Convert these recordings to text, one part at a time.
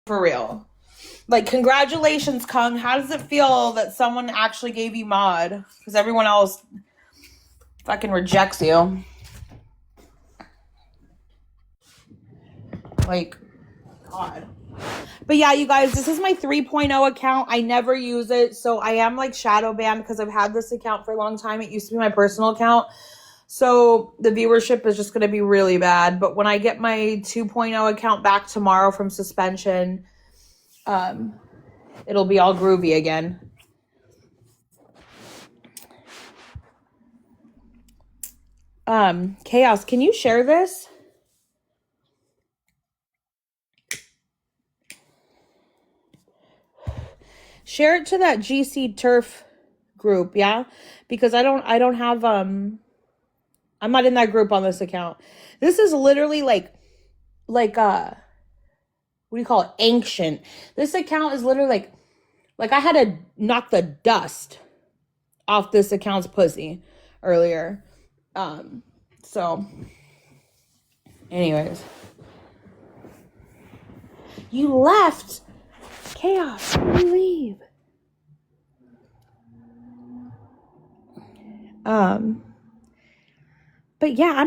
For real. Like, congratulations, Kung. How does it feel that someone actually gave you mod? Because everyone else fucking rejects you. Like, God. But yeah, you guys, this is my 3.0 account. I never use it, so I am like shadow banned because I've had this account for a long time. It used to be my personal account. So the viewership is just going to be really bad. But when I get my 2.0 account back tomorrow from suspension, it'll be all groovy again. Chaos, can you share this? Share it to that GC Turf group, yeah? Because I don't have I'm not in that group on this account. This is literally like what do you call it? Ancient. This account is literally like I had to knock the dust off this account's pussy earlier. So anyways. You left. Chaos, you leave. But yeah,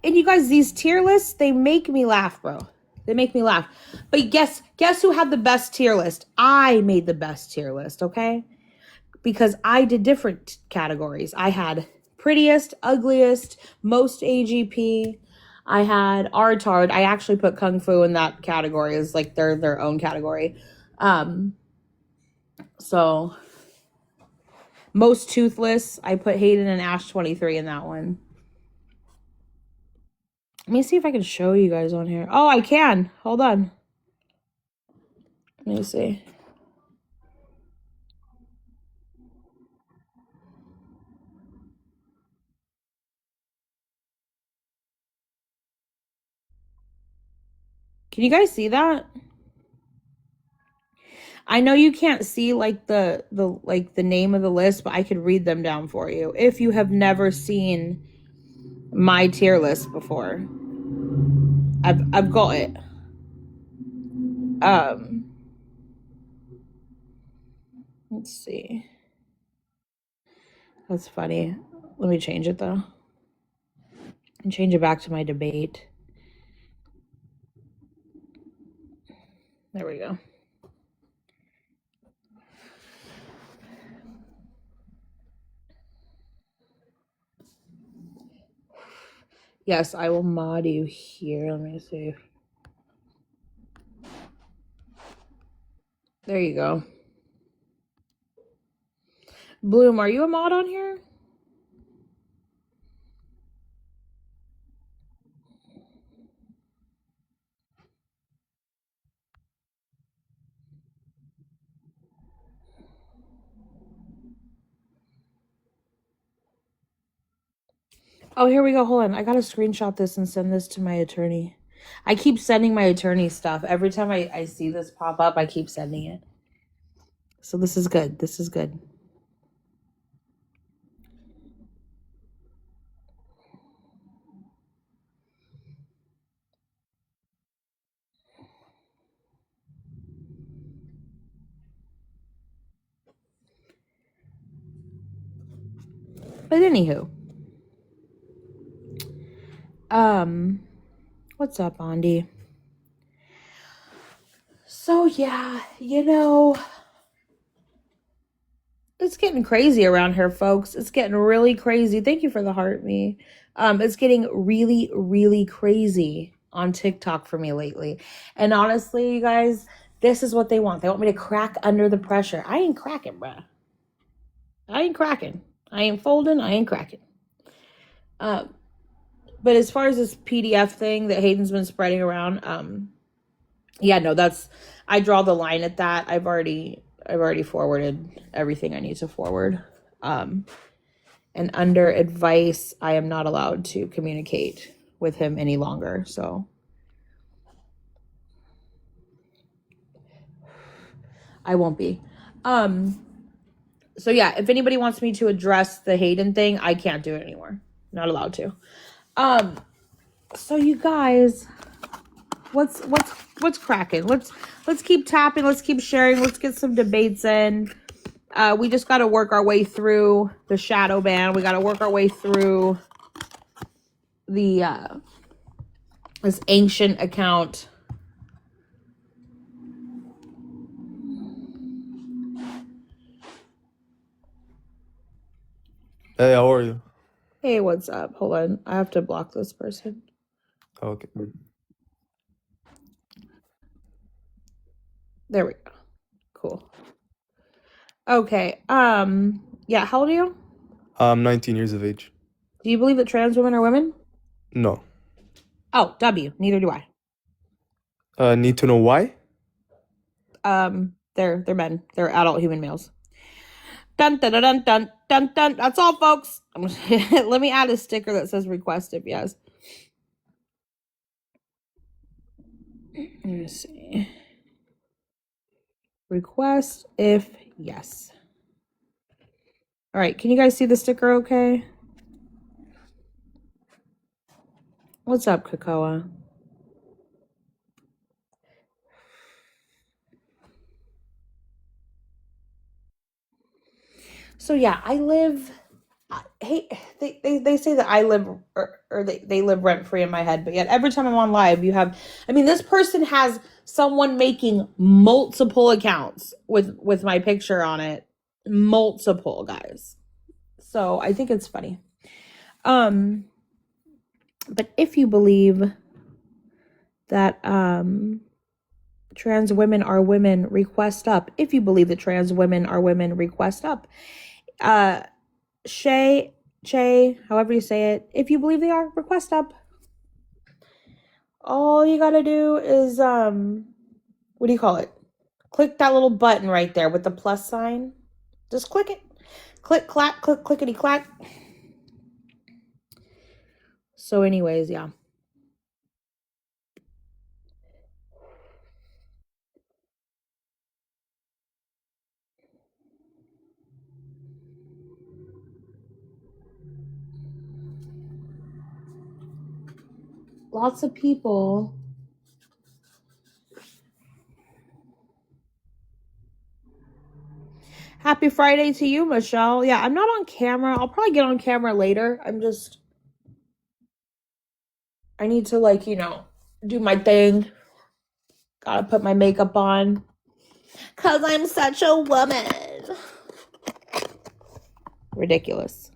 and you guys, these tier lists, they make me laugh, bro. They make me laugh. But guess who had the best tier list? I made the best tier list, okay? Because I did different categories. I had prettiest, ugliest, most AGP. I had Artard. I actually put Kung Fu in that category as like their own category. So most toothless, I put Hayden and Ash 23 in that one. Let me see if I can show you guys on here. Oh, I can. Hold on. Let me see. Can you guys see that? I know you can't see like the name of the list, but I could read them down for you if you have never seen my tier list before. I've got it. Let's see. That's funny. Let me change it though. And change it back to my debate. There we go. Yes, I will mod you here. Let me see. There you go. Bloom, are you a mod on here? Oh, here we go. Hold on. I gotta screenshot this and send this to my attorney. I keep sending my attorney stuff. Every time I see this pop up, I keep sending it. So this is good. This is good. But anywho. What's up, Andy? So yeah, it's getting crazy around here, folks. It's getting really crazy. Thank you for the heart, me. It's getting really, really crazy on TikTok for me lately. And honestly, you guys, this is what they want. They want me to crack under the pressure. I ain't cracking, bruh. I ain't cracking. I ain't folding. I ain't cracking. But as far as this PDF thing that Hayden's been spreading around, yeah, no, I draw the line at that. I've already forwarded everything I need to forward. And under advice, I am not allowed to communicate with him any longer. So I won't be. So yeah, if anybody wants me to address the Hayden thing, I can't do it anymore. Not allowed to. So you guys, what's cracking? Let's keep tapping. Let's keep sharing. Let's get some debates in. We just got to work our way through the shadow ban. We got to work our way through the this ancient account. Hey, how are you? Hey, what's up? Hold on. I have to block this person. Okay. There we go. Cool. Okay. Yeah, how old are you? I'm 19 years of age. Do you believe that trans women are women? No. Oh, W. Neither do I. Need to know why? They're men. They're adult human males. Dun dun dun dun dun dun dun. That's all, folks. Let me add a sticker that says request if yes. Let me see. Request if yes. All right, can you guys see the sticker okay? What's up, Kakoa? So yeah, I live. Hey, they say that I live or they live rent free in my head, but yet every time I'm on live, you have. I mean, this person has someone making multiple accounts with my picture on it, multiple guys. So I think it's funny. But if you believe that trans women are women, request up. If you believe that trans women are women, request up. Che, however you say it, if you believe they are, request up. All you gotta do is what do you call it? Click that little button right there with the plus sign. Just click it. Click, clack, click, clickety, clack. So anyways, yeah. Lots of people. Happy Friday to you, Michelle. Yeah, I'm not on camera. I'll probably get on camera later. I need to, like, do my thing. Gotta put my makeup on. Because I'm such a woman. Ridiculous.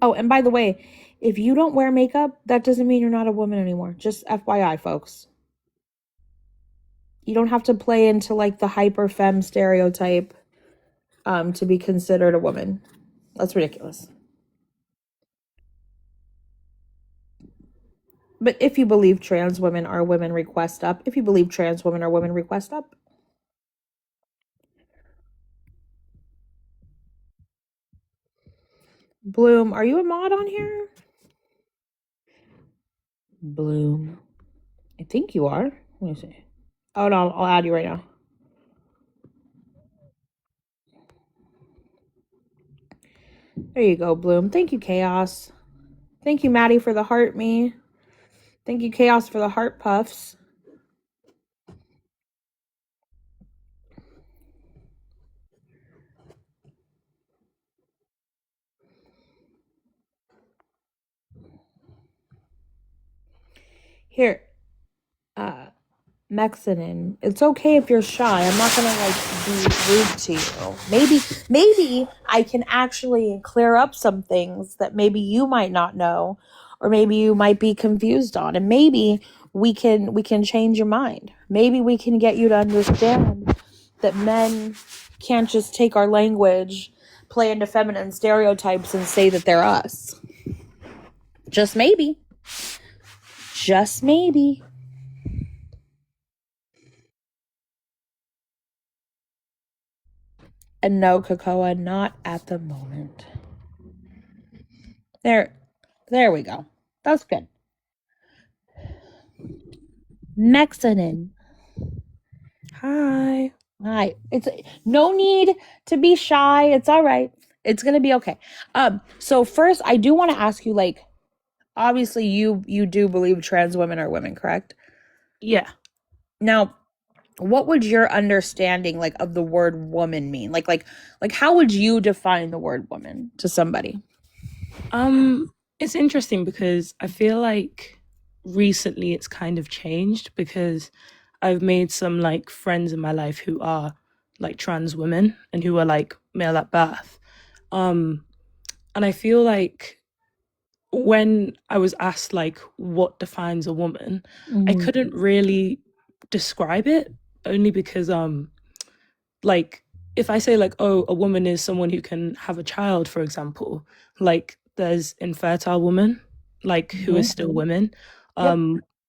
Oh, and by the way, if you don't wear makeup, that doesn't mean you're not a woman anymore. Just FYI, folks. You don't have to play into, like, the hyper femme stereotype to be considered a woman. That's ridiculous. But if you believe trans women are women, request up. If you believe trans women are women, request up. Bloom, are you a mod on here? Bloom. I think you are. Let me see. Oh, no, I'll add you right now. There you go, Bloom. Thank you, Chaos. Thank you, Maddie, for the heart me. Thank you, Chaos, for the heart puffs. Here, Mexican. It's okay if you're shy. I'm not gonna be rude to you. Maybe I can actually clear up some things that maybe you might not know, or maybe you might be confused on, and maybe we can change your mind. Maybe we can get you to understand that men can't just take our language, play into feminine stereotypes, and say that they're us. Just maybe. Just maybe. And no, Kakoa, not at the moment. There we go. That's good. Mexican. Hi. It's no need to be shy. It's all right. It's gonna be okay. So first, I do want to ask you, like, obviously you do believe trans women are women, correct? Yeah. Now, what would your understanding like of the word woman mean? Like how would you define the word woman to somebody? It's interesting because I feel like recently it's kind of changed because I've made some like friends in my life who are like trans women and who are like male at birth. Um, and I feel like when I was asked like what defines a woman, I Mm-hmm. couldn't really describe it only because like if I say like, oh, a woman is someone who can have a child, for example, like there's infertile women, like who is Mm-hmm. still women. Yep.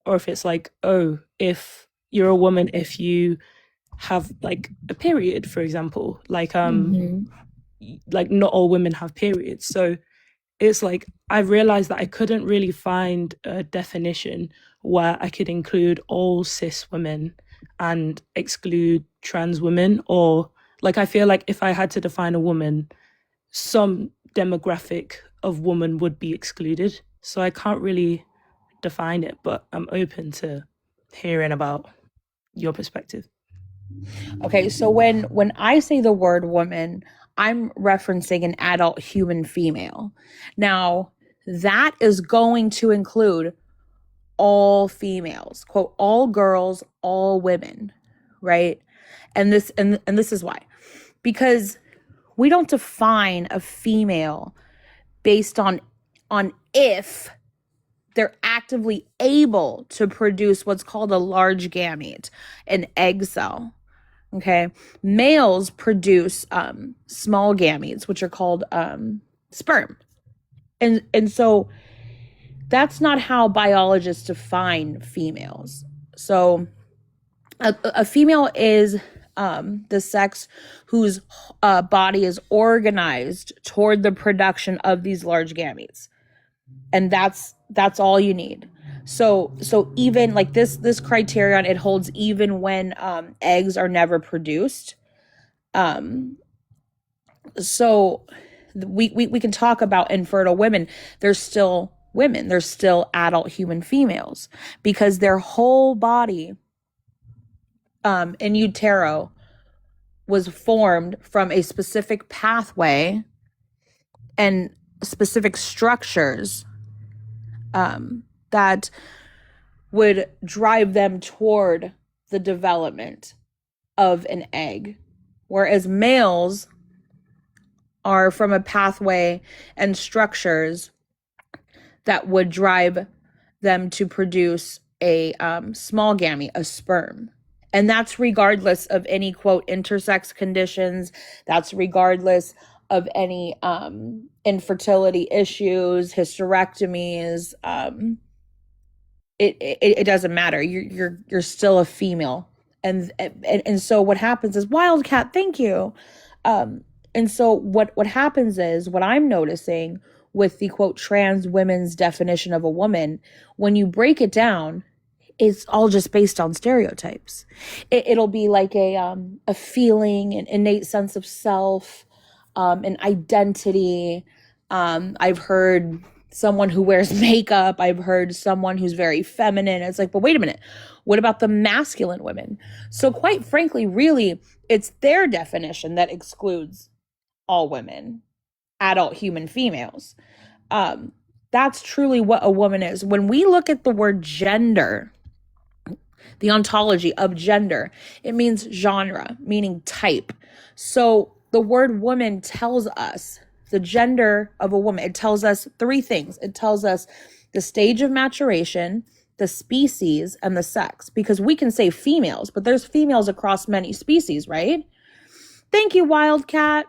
Or if it's like, oh, if you're a woman, if you have like a period, for example, Mm-hmm. like not all women have periods. So it's like I realized that I couldn't really find a definition where I could include all cis women and exclude trans women. Or like I feel like if I had to define a woman, some demographic of woman would be excluded. So I can't really define it, but I'm open to hearing about your perspective. Okay, so when I say the word woman, I'm referencing an adult human female. Now, that is going to include all females, quote, all girls, all women, right? And this is why. Because we don't define a female based on if they're actively able to produce what's called a large gamete, an egg cell. Okay. Males produce small gametes, which are called sperm. And so that's not how biologists define females. So a female is the sex whose body is organized toward the production of these large gametes, and that's all you need. So even like this criterion, it holds even when eggs are never produced. um so we can talk about infertile women. There's still women, there's still adult human females, because their whole body in utero was formed from a specific pathway and specific structures that would drive them toward the development of an egg. Whereas males are from a pathway and structures that would drive them to produce a small gamete, a sperm. And that's regardless of any, quote, intersex conditions. That's regardless of any infertility issues, hysterectomies. It doesn't matter. You're still a female. And so what happens is, Wildcat, thank you. And so what happens is, what I'm noticing with the, quote, trans women's definition of a woman, when you break it down, it's all just based on stereotypes. It'll be like a feeling, an innate sense of self, an identity. I've heard someone who wears makeup. I've heard someone who's very feminine. It's like, but wait a minute, what about the masculine women? So quite frankly, really, it's their definition that excludes all women, adult human females. That's truly what a woman is. When we look at the word gender, the ontology of gender, it means genre, meaning type. So the word woman tells us the gender of a woman. It tells us three things. It tells us the stage of maturation, the species, and the sex. Because we can say females, but there's females across many species, right? Thank you, Wildcat.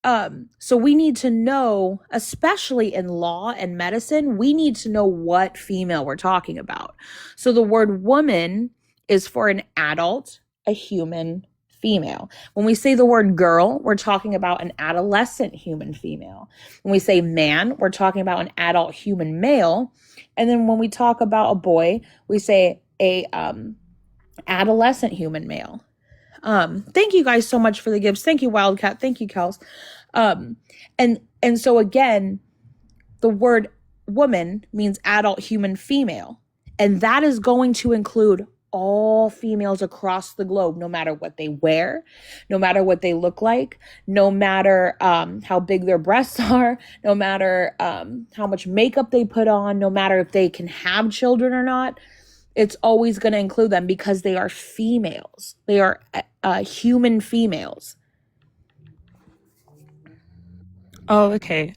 So we need to know, especially in law and medicine, we need to know what female we're talking about. So the word woman is for an adult, a human female. When we say the word girl, we're talking about an adolescent human female. When we say man, we're talking about an adult human male. And then when we talk about a boy, we say a adolescent human male. Thank you guys so much for the gifts. Thank you, Wildcat. Thank you, Kels. And so again, the word woman means adult human female, and that is going to include all females across the globe, no matter what they wear, no matter what they look like, no matter how big their breasts are, no matter how much makeup they put on, no matter if they can have children or not. It's always going to include them because they are females. They are human females. Oh, okay.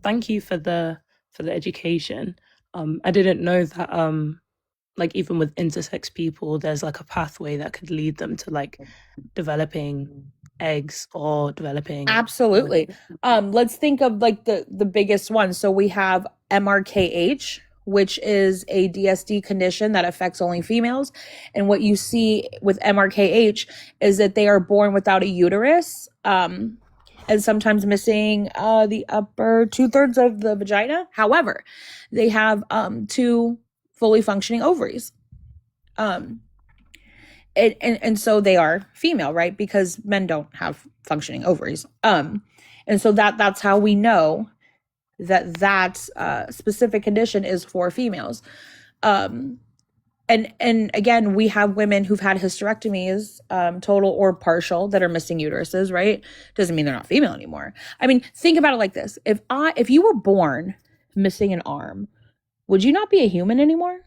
Thank you for the education. I didn't know that like even with intersex people, there's like a pathway that could lead them to like developing eggs or developing. Absolutely. Let's think of like the biggest one. So we have MRKH, which is a DSD condition that affects only females. And what you see with MRKH is that they are born without a uterus, and sometimes missing the upper 2/3 of the vagina. However, they have 2 fully functioning ovaries. And so they are female, right? Because men don't have functioning ovaries. And so that's how we know that specific condition is for females. And again, we have women who've had hysterectomies, total or partial, that are missing uteruses, right? Doesn't mean they're not female anymore. I mean, think about it like this. If you were born missing an arm, would you not be a human anymore?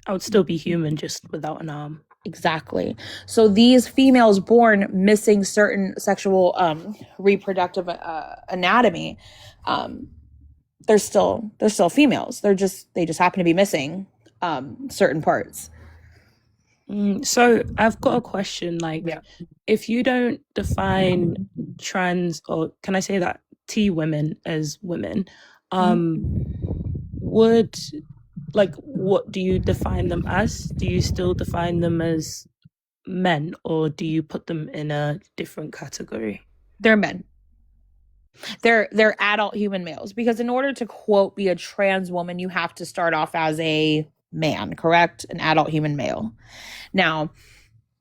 I would still be human, just without an arm. Exactly. So these females born missing certain sexual reproductive anatomy, they're still females. They just happen to be missing certain parts. So I've got a question. Like, Yeah. if you don't define trans, or can I say that T women as women, would like what do you define them as? Do you still define them as men, or do you put them in a different category? They're men. They're adult human males, because in order to quote be a trans woman, you have to start off as a man, correct? An adult human male. Now,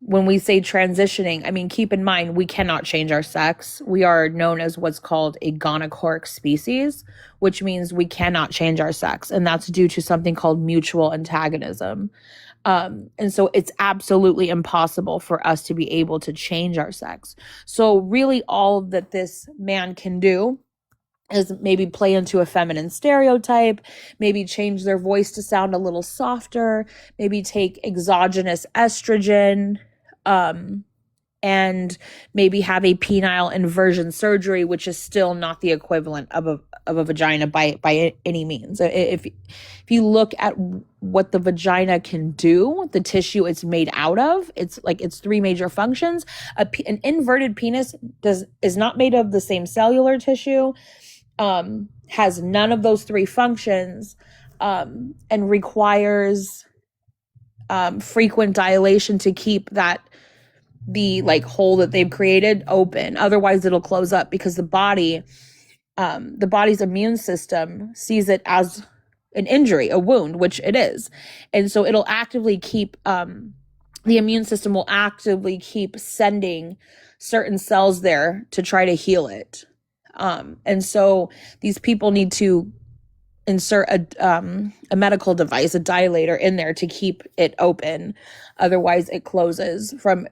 when we say transitioning, I mean, keep in mind, we cannot change our sex. We are known as what's called a gonochoric species, which means we cannot change our sex. And that's due to something called mutual antagonism. And so it's absolutely impossible for us to be able to change our sex. So really all that this man can do is maybe play into a feminine stereotype, maybe change their voice to sound a little softer, maybe take exogenous estrogen, and maybe have a penile inversion surgery, which is still not the equivalent of a vagina by any means. If you look at what the vagina can do, the tissue it's made out of, it's 3 major functions. An inverted penis is not made of the same cellular tissue, has none of those 3 functions, and requires frequent dilation to keep the hole that they've created open. Otherwise it'll close up, because the body's immune system sees it as an injury, a wound, which it is. And so it'll actively keep, the immune system will actively keep sending certain cells there to try to heal it. And so these people need to insert a medical device, a dilator, in there to keep it open. Otherwise it closes from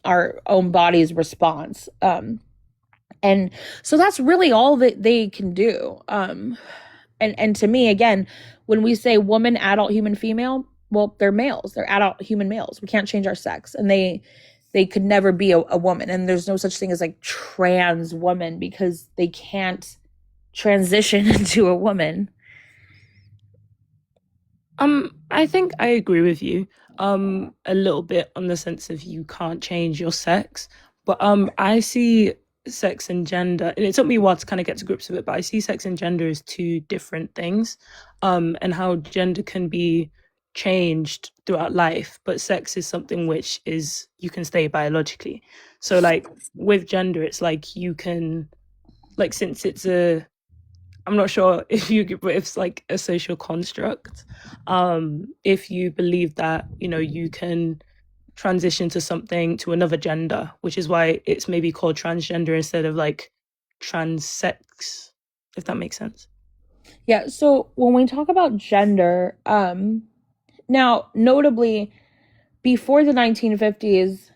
our own body's response. And so that's really all that they can do. And to me, again, when we say woman, adult, human, female, well, they're males. They're adult human males. We can't change our sex, and they could never be a woman. And there's no such thing as like trans woman, because they can't transition into a woman. I think I agree with you a little bit on the sense of you can't change your sex, but I see sex and gender, and it took me a while to kind of get to grips with it, but I see sex and gender as 2 different things, and how gender can be changed throughout life, but sex is something which is you can stay biologically. So like with gender, it's like you can, like, since it's I'm not sure if it's like a social construct. If you believe that, you can transition to another gender, which is why it's maybe called transgender instead of like transsex, if that makes sense. Yeah. So when we talk about gender, Now, notably, before the 1950s,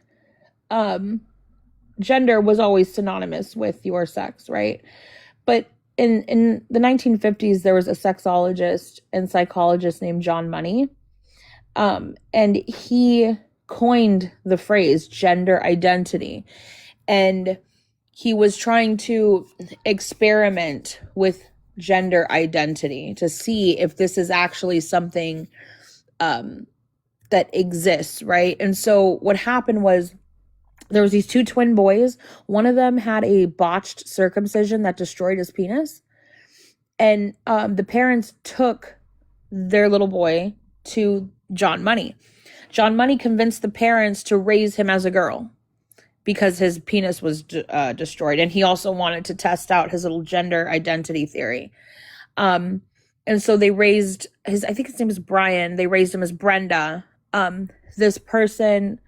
gender was always synonymous with your sex, right? But in the 1950s, there was a sexologist and psychologist named John Money, and he coined the phrase gender identity, and he was trying to experiment with gender identity to see if this is actually something that exists, right? And so what happened was there was these two twin boys. One of them had a botched circumcision that destroyed his penis, and the parents took their little boy to John Money. John Money convinced the parents to raise him as a girl because his penis was destroyed, and he also wanted to test out his little gender identity theory. And so they raised I think his name is Brian. They raised him as Brenda. This person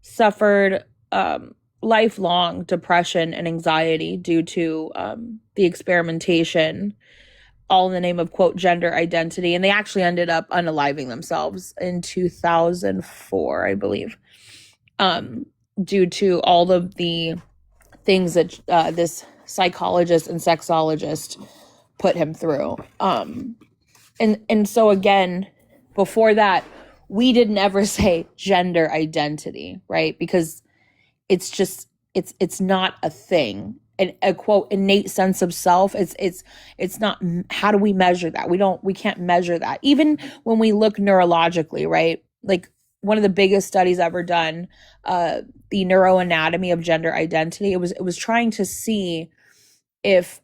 suffered lifelong depression and anxiety due to the experimentation, all in the name of, quote, gender identity. And they actually ended up unaliving themselves in 2004, I believe, due to all of the things that this psychologist and sexologist put him through. And so again, before that, we didn't ever say gender identity, right? Because it's just, it's not a thing. And a, quote, innate sense of self, it's not. How do we measure that? We can't measure that. Even when we look neurologically, right? Like one of the biggest studies ever done, the neuroanatomy of gender identity, it was trying to see if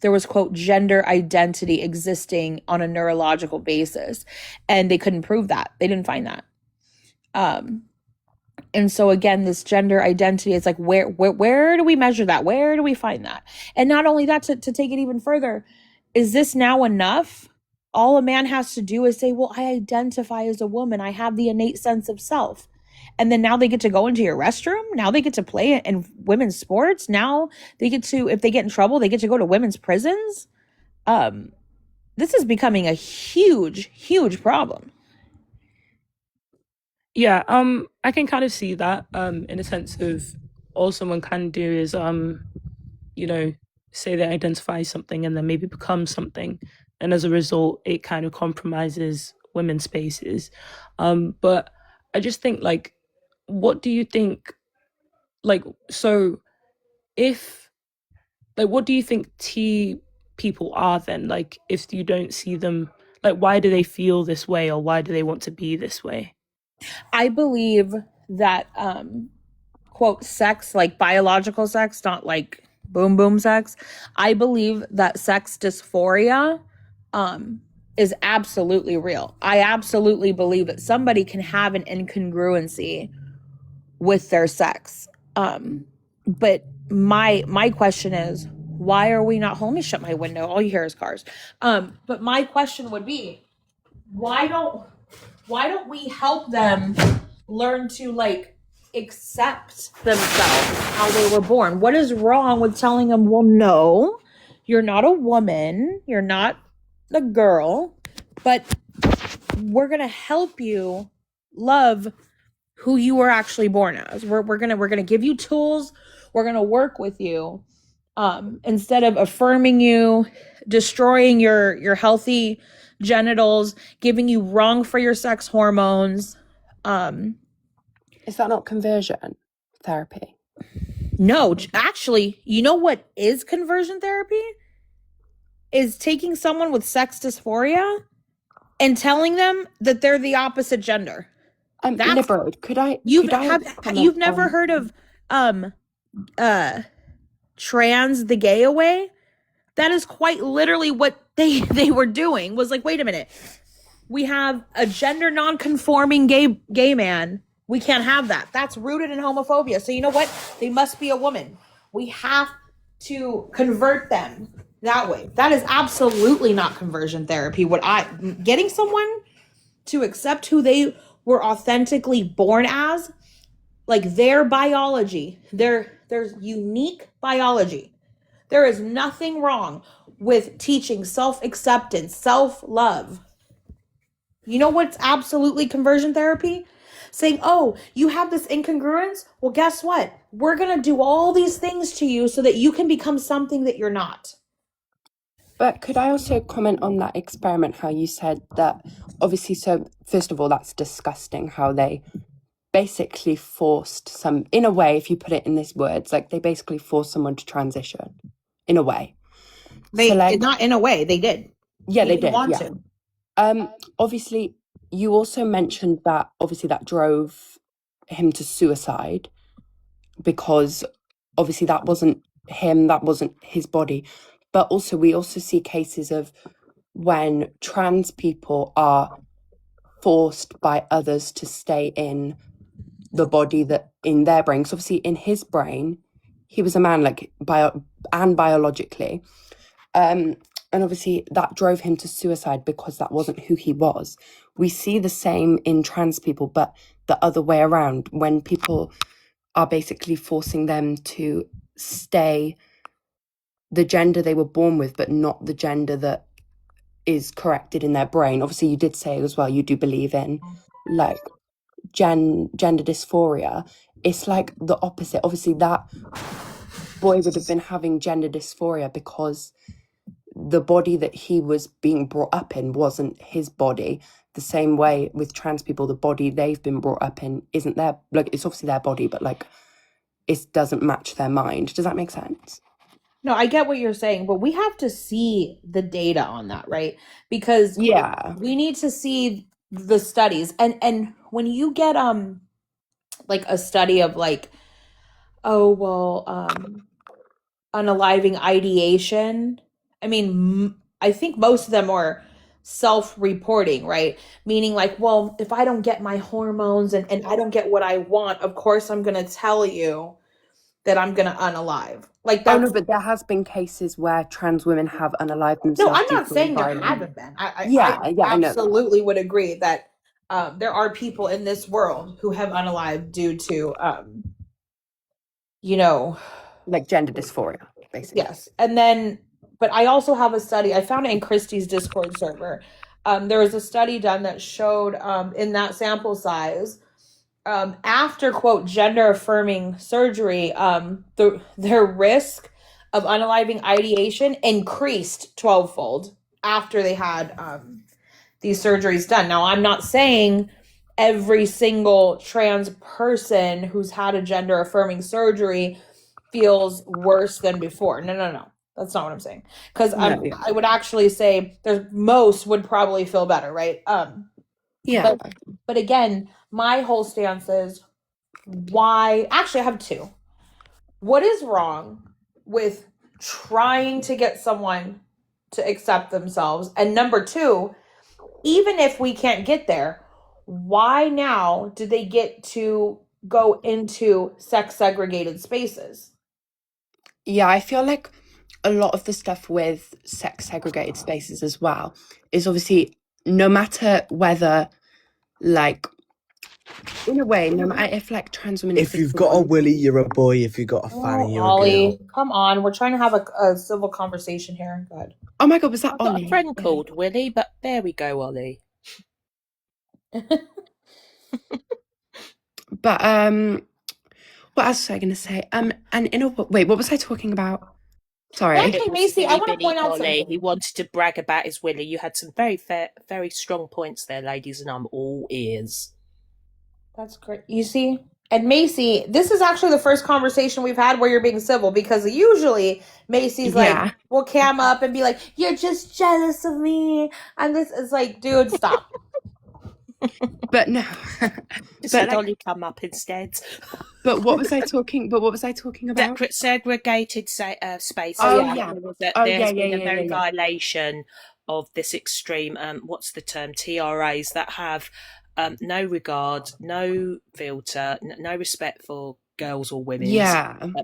there was, quote, gender identity existing on a neurological basis, and they couldn't prove that. They didn't find that. And so again, this gender identity is like, where do we measure that? Where do we find that? And not only that, to take it even further, is this now enough? All a man has to do is say, well, I identify as a woman. I have the innate sense of self. And then now they get to go into your restroom. Now they get to play in women's sports. Now they get to, if they get in trouble, they get to go to women's prisons. This is becoming a huge, huge problem. Yeah, I can kind of see that, in a sense of all someone can do is, you know, say they identify as something and then maybe become something, and as a result, it kind of compromises women's spaces. But I just think, like, what do you think, like, so if, like, what do you think T people are then? Like, if you don't see them, like, why do they feel this way, or why do they want to be this way? I believe that, quote, sex, like biological sex, not like boom, boom sex. I believe that sex dysphoria is absolutely real. I absolutely believe that somebody can have an incongruency with their sex. But my question is, why are we not, let me shut my window. All you hear is cars. But my question would be, why don't we help them learn to, like, accept themselves how they were born? What is wrong with telling them, well, no, you're not a woman, you're not a girl, but we're gonna help you love who you were actually born as. We're gonna give you tools. We're gonna work with you, instead of affirming you, destroying your healthy genitals, giving you wrong for your sex hormones. Is that not conversion therapy? No, actually, you know what is conversion therapy? Is taking someone with sex dysphoria and telling them that they're the opposite gender. Liberated. You've never heard of trans the gay away? That is quite literally what they were doing. Was like, wait a minute, we have a gender non-conforming gay man. We can't have that. That's rooted in homophobia. So you know what? They must be a woman. We have to convert them that way. That is absolutely not conversion therapy. Getting someone to accept who they were authentically born as, like their biology, their unique biology. There is nothing wrong with teaching self-acceptance, self-love. You know what's absolutely conversion therapy? Saying, oh, you have this incongruence? Well, guess what? We're going to do all these things to you so that you can become something that you're not. But could I also comment on that experiment, how you said that, obviously, so first of all, that's disgusting how they basically forced in a way, if you put it in these words, like they basically forced someone to transition, in a way. They So, like, not in a way, they did. yeah, they didn't did, want yeah. to. Obviously, you also mentioned that obviously that drove him to suicide because obviously that wasn't him, that wasn't his body. But also we also see cases of when trans people are forced by others to stay in the body that in their brain. So obviously in his brain, he was a man, like biologically. And obviously that drove him to suicide because that wasn't who he was. We see the same in trans people, but the other way around, when people are basically forcing them to stay the gender they were born with, but not the gender that is corrected in their brain. Obviously, you did say as well, you do believe in like gender dysphoria. It's like the opposite. Obviously, that boy would have been having gender dysphoria because the body that he was being brought up in wasn't his body. The same way with trans people, the body they've been brought up in isn't their, like, it's obviously their body, but like it doesn't match their mind. Does that make sense? No, I get what you're saying, but we have to see the data on that, right? Because Yeah. we need to see the studies. And when you get like a study of like, oh well, unaliving ideation, I mean, I think most of them are self-reporting, right? Meaning like, well, if I don't get my hormones and I don't get what I want, of course I'm gonna tell you that I'm gonna unalive. Like Oh that's no, but there has been cases where trans women have unalived no, themselves I'm due not to saying there environment. haven't been. Yeah, I I know that. absolutely would agree that there are people in this world who have unalived due to, you know, Like gender dysphoria, basically. yes. And then, but I also have a study. I found it in Christie's Discord server. There was a study done that showed in that sample size, after quote gender affirming surgery, their risk of unaliving ideation increased 12-fold after they had these surgeries done. Now, I'm not saying every single trans person who's had a gender affirming surgery feels worse than before. No. That's not what I'm saying. Because No, yeah. I would actually say there's most would probably feel better, right? Yeah. But again, my whole stance is why. Actually, I have two. What is wrong with trying to get someone to accept themselves? And number two, even if we can't get there, why now do they get to go into sex segregated spaces? Yeah, I feel like a lot of the stuff with sex segregated spaces as well is obviously no matter whether, like, in a way, no matter if like trans women. If you've got a willy, you're a boy. If you've got a fanny, you're a Ollie, girl. come on. We're trying to have a civil conversation here. Good. Oh my god, was that I've got Ollie? a friend called Willie, but there we go, Ollie. But what else was I gonna say? And in a wait, what was I talking about? Sorry. Actually, Macy, I want to point out Ollie. something. He wanted to brag about his Willie. You had some very strong points there, ladies, and I'm all ears. That's great. You see? And Macy, this is actually the first conversation we've had where you're being civil, because usually Macy's like, will cam up and be like, you're just jealous of me. And this is like, dude, stop. But no. Just let Ollie come up instead. But what was I talking about? Segregated spaces. Oh yeah. There has been a very violation of this extreme, what's the term, TRAs that have no regard, no filter, no respect for girls or women's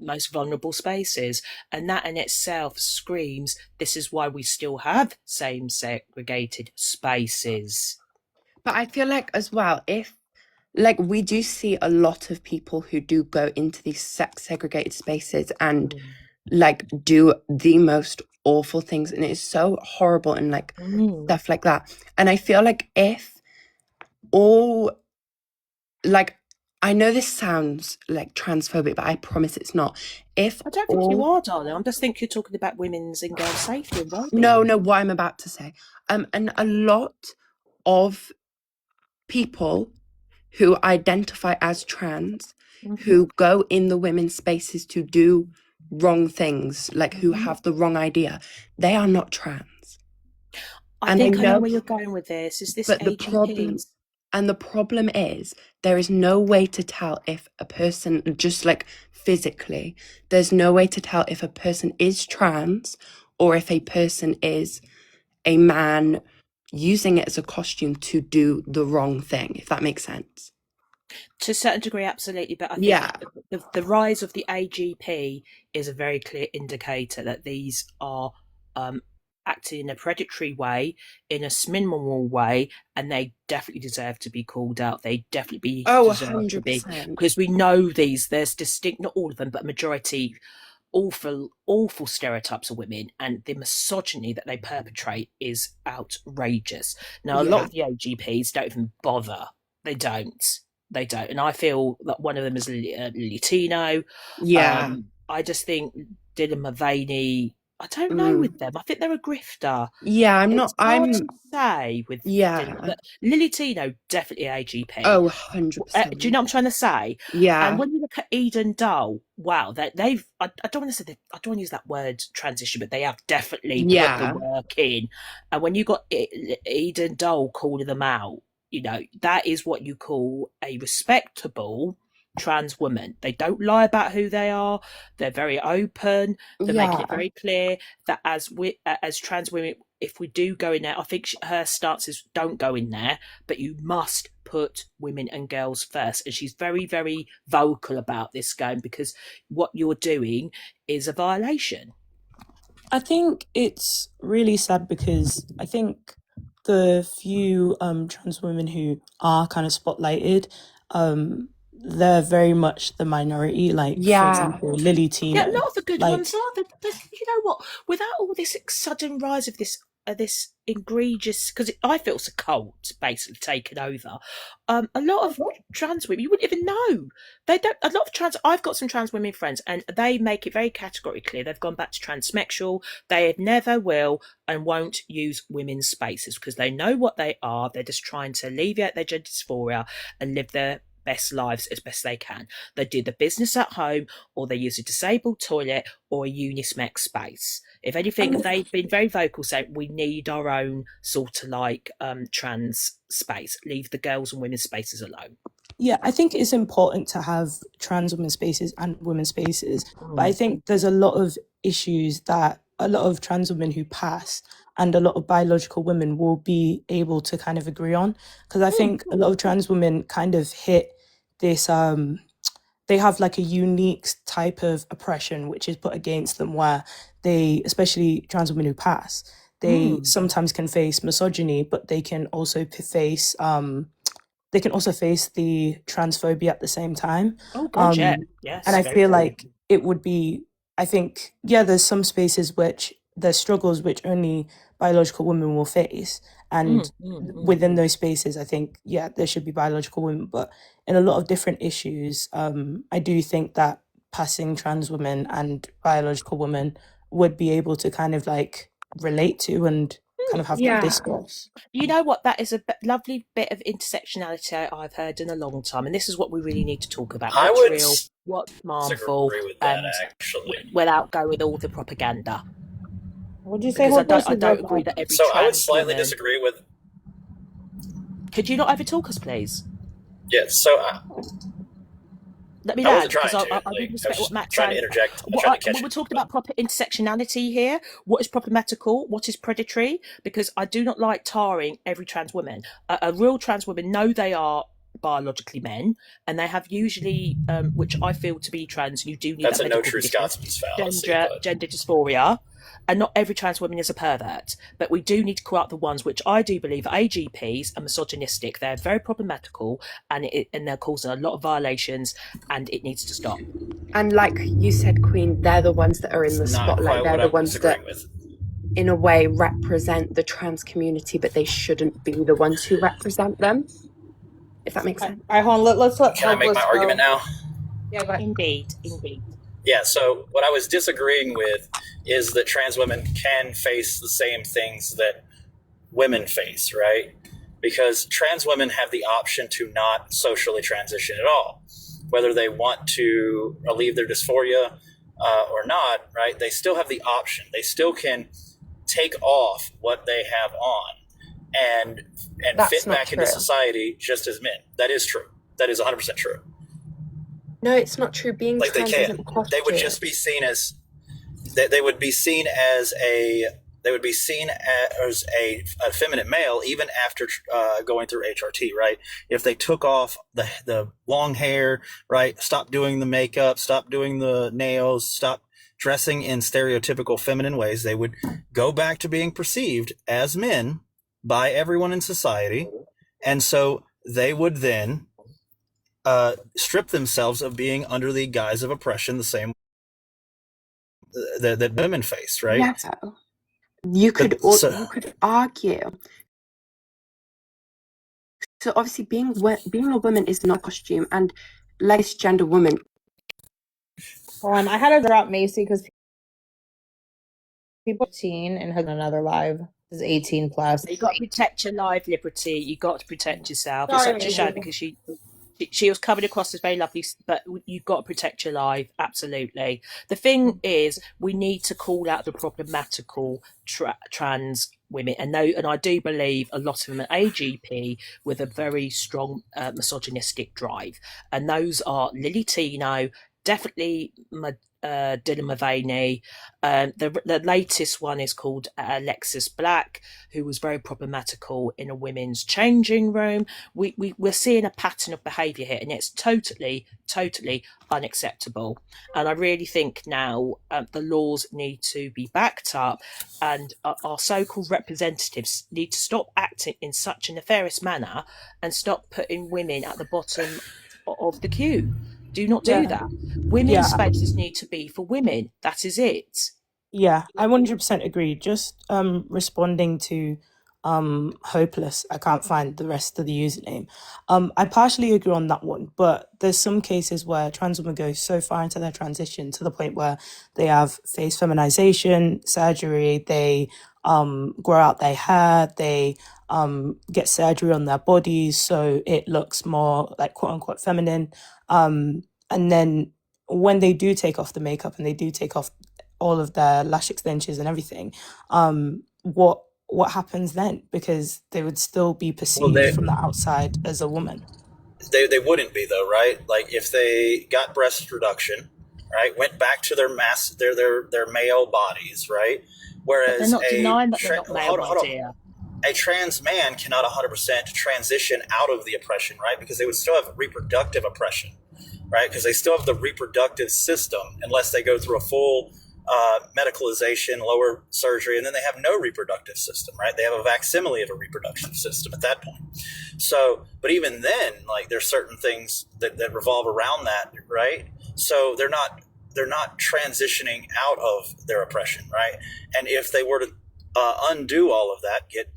most vulnerable spaces. And that in itself screams, this is why we still have same segregated spaces. But I feel like as well, if like we do see a lot of people who do go into these sex segregated spaces and like do the most awful things, and it is so horrible and like stuff like that. And I feel like if all, like, I know this sounds like transphobic, but I promise it's not. If I don't think you all, are, darling. I just think you're talking about women's and girls' safety and well-being. no, what I'm about to say, and a lot of people who identify as trans, who go in the women's spaces to do wrong things, like who have the wrong idea, they are not trans. I And think I know know, where you're going with this. Is this but the problem, AGPs? and the problem is there is no way to tell if a person, just like physically, there's no way to tell if a person is trans or if a person is a man using it as a costume to do the wrong thing, if that makes sense. To a certain degree, absolutely. But I think Yeah. the rise of the AGP is a very clear indicator that these are acting in a predatory way, in a minimal way, and they definitely deserve to be called out. They definitely deserve to be, 100%. because we know there's distinct, not all of them, but a majority, awful stereotypes of women, and the misogyny that they perpetrate is outrageous. Now, a lot Yeah. of the AGPs don't even bother. They don't. And I feel that one of them is Latino. Yeah. I just think Dylan Mulvaney, I don't know with them. I think they're a grifter. Yeah, I'm not, It's hard I'm, to say with yeah. Dylan, but Lily Tino, definitely AGP. Oh, Do 100%. you know what I'm trying to say? Yeah. And when you look at Eden Dole, wow, they've, I don't want to say, I don't want to use that word transition, but they have definitely put Yeah. the work in. And when you got Eden Dole calling them out, you know, that is what you call a respectable trans woman. They don't lie about who they are. They're very open. They're making it Yeah. very clear that as trans women, if we do go in there, I think her stance is don't go in there, but you must put women and girls first. And she's very, very vocal about this, going, because what you're doing is a violation. I think it's really sad because I think the few trans women who are kind of spotlighted, they're very much the minority. Like, for Yeah. example, Lily Tino. Yeah, a lot of the good like, ones are. You know what? Without all this sudden rise of this egregious, because I feel it's a cult basically taken over. A lot of trans women, you wouldn't even know. They don't. A lot of trans. I've got some trans women friends, and they make it very categorically clear they've gone back to transsexual. They never will and won't use women's spaces because they know what they are. They're just trying to alleviate their gender dysphoria and live their best lives as best they can. They do the business at home, or they use a disabled toilet or a Unismec space. If anything, they've been very vocal saying we need our own sort of like trans space. Leave the girls and women's spaces alone. Yeah, I think it's important to have trans women's spaces and women's spaces, but I think there's a lot of issues that a lot of trans women who pass and a lot of biological women will be able to kind of agree on, because I think a lot of trans women kind of hit this they have like a unique type of oppression which is put against them, where they, especially trans women who pass, they sometimes can face misogyny, but they can also face the transphobia at the same time. Oh God, yeah. Yes. And I very feel true. like it would be, I think, yeah, there's some spaces which there's struggles which only biological women will face. And within those spaces, I think, yeah, there should be biological women. But in a lot of different issues, I do think that passing trans women and biological women would be able to kind of like relate to and kind of have that Yeah. discourse. You know what? That is a lovely bit of intersectionality I've heard in a long time, and this is what we really need to talk about. I What's would real, what's harmful, disagree with that, and actually. without going with all the propaganda. What'd you say? Because I don't agree that every So I would trans slightly woman... disagree with. Could you not overtalk us, please? Yeah, so Let me I land, wasn't trying because to. I Like, really I was respect just what Matt's trying to saying. interject. I'm trying to catch We're it, talking but- about proper intersectionality here. What is problematical? What is predatory? Because I do not like tarring every trans woman. A real trans woman know they are biologically men, and they have usually, which I feel to be trans, you do need That's that a no medical true condition, Scotsman's fallacy. but- gender dysphoria, and not every trans woman is a pervert. But we do need to call out the ones which I do believe are AGPs are misogynistic. They're very problematical, and they're causing a lot of violations, and it needs to stop. And like you said, Queen, they're the ones that are in the Not spotlight. quite They're what the I'm ones that, disagreeing with. in a way, represent the trans community, but they shouldn't be the ones who represent them. if that makes All sense. right, hold on. Let's let Can I make Hopeless my argument go. now? Yeah, go ahead. Indeed. Yeah, so what I was disagreeing with is that trans women can face the same things that women face, right? Because trans women have the option to not socially transition at all. Whether they want to relieve their dysphoria or not, right? They still have the option. They still can take off what they have on and That's fit not back into true. society just as men. That is true. That is 100% true. No, it's not true. Being Like they trans can. isn't a costume. They would just be seen as they would be seen as a feminine male even after going through HRT, right? If they took off the long hair, right, stop doing the makeup, stop doing the nails, stop dressing in stereotypical feminine ways, they would go back to being perceived as men by everyone in society, and so they would then strip themselves of being under the guise of oppression, the same that women face, right? Yeah. You could So- you could argue. So obviously, being a woman is not a costume, and like gender woman. Hold on. I had to drop Macy because people 18 and has another live is 18 plus. You got to protect your life, Liberty. You got to protect yourself. Sorry, It's such a shame Macy. because she was coming across as very lovely, but you've got to protect your life. Absolutely. The thing is, we need to call out the problematical trans women, and I do believe a lot of them are AGP with a very strong misogynistic drive, and those are Lily Tino, definitely Dylan Mulvaney. The latest one is called Alexis Black, who was very problematical in a women's changing room. We're seeing a pattern of behaviour here, and it's totally unacceptable. And I really think now the laws need to be backed up, and our so-called representatives need to stop acting in such a nefarious manner and stop putting women at the bottom of the queue. Do not do that. Women's spaces need to be for women. That is it. Yeah, I 100% agree. Just responding to Hopeless, I can't find the rest of the username. I partially agree on that one, but there's some cases where trans women go so far into their transition to the point where they have face feminization surgery, they grow out their hair, they get surgery on their bodies so it looks more like quote unquote feminine. And then when they do take off the makeup and they do take off all of their lash extensions and everything, what happens then? Because they would still be perceived from the outside as a woman. They wouldn't be though, right? Like if they got breast reduction, right, went back to their male bodies, right? Whereas they're not denying that they're not male, my dear. A trans man cannot 100% transition out of the oppression, right? Because they would still have reproductive oppression, right? Because they still have the reproductive system unless they go through a full medicalization, lower surgery, and then they have no reproductive system, right? They have a facsimile of a reproductive system at that point. So, but even then, like there's certain things that revolve around that, right? So they're not transitioning out of their oppression, right? And if they were to undo all of that, get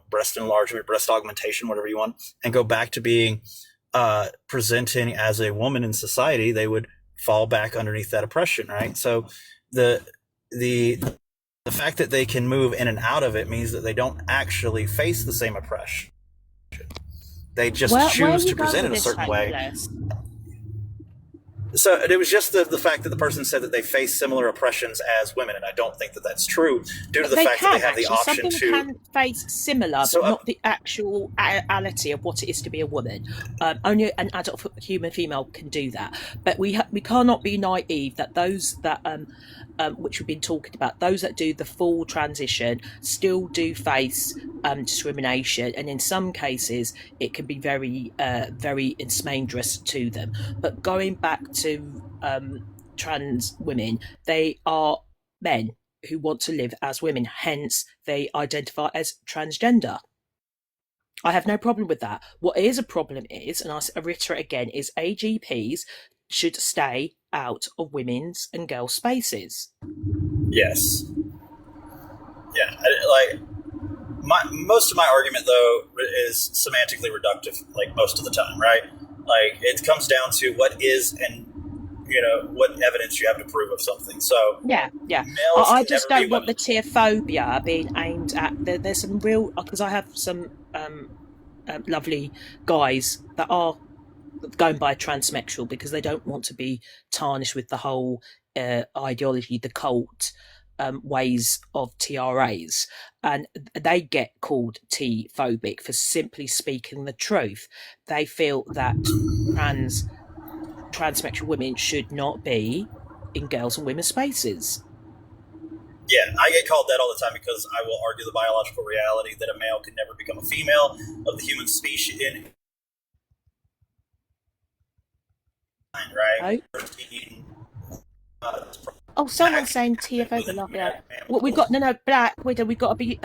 breast enlargement, breast augmentation, whatever you want, and go back to being presenting as a woman in society, they would fall back underneath that oppression, right? So the fact that they can move in and out of it means that they don't actually face the same oppression. They just choose to present it a certain way. So it was just the fact that the person said that they face similar oppressions as women, and I don't think that that's true due to the fact that they have the option Some to can face similar, but not the actual reality of what it is to be a woman. Only an adult human female can do that. But we cannot be naive that those that which we've been talking about, those that do the full transition still do face discrimination, and in some cases it can be very dangerous to them. But going back to trans women, they are men who want to live as women, hence they identify as transgender. I have no problem with that. What is a problem is, and I reiterate again, is AGPs should stay out of women's and girls' spaces. Yes. Yeah, most of my argument though is semantically reductive, like most of the time, right? Like it comes down to what is and what evidence you have to prove of something. So yeah. I just don't want the tierphobia being aimed at. There's some real, because I have some lovely guys that are going by transsexual because they don't want to be tarnished with the whole ideology, the cult ways of TRAs, and they get called T-phobic for simply speaking the truth. They feel that transsexual women should not be in girls and women's spaces. Yeah, I get called that all the time because I will argue the biological reality that a male can never become a female of the human species. Right? Someone's saying TFO. Love that. Well, we've got Black Widow. We've got to be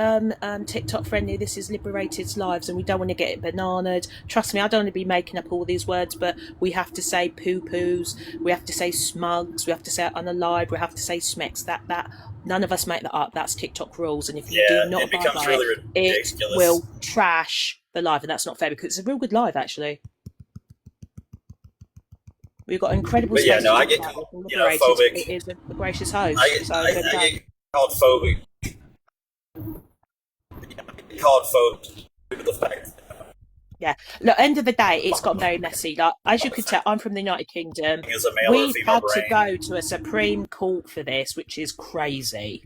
TikTok friendly. This is Liberated Lives, and we don't want to get it bananaed. Trust me, I don't want to be making up all these words, but we have to say poo poos. We have to say smugs. We have to say unalive. We have to say smecks. That none of us make that up. That's TikTok rules, and if you do not abide by it will trash the live, and that's not fair because it's a real good live actually. We've got incredible. But yeah, no, I get called, phobic. It is a gracious host. I get called phobic. I get called phobic due to the fact. Yeah. Look, end of the day, it's got very messy. Like, as you could tell, I'm from the United Kingdom. As a male We've had to go to a Supreme Court for this, which is crazy.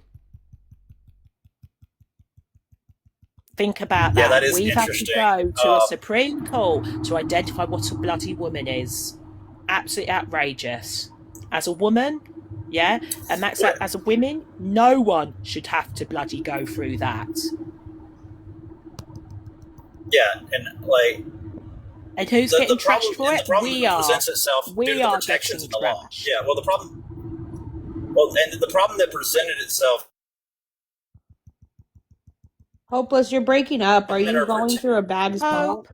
Think about that. Yeah, that is We've had to go to a Supreme Court to identify what a bloody woman is. Absolutely outrageous. As a woman, yeah, and that's as a woman, no one should have to bloody go through that. Yeah, and like, and who's getting trashed for it? We are. Presents itself due to the protections in the law. Yeah, well, the problem that presented itself. Hopeless, you're breaking up. Are you going through a bad spot?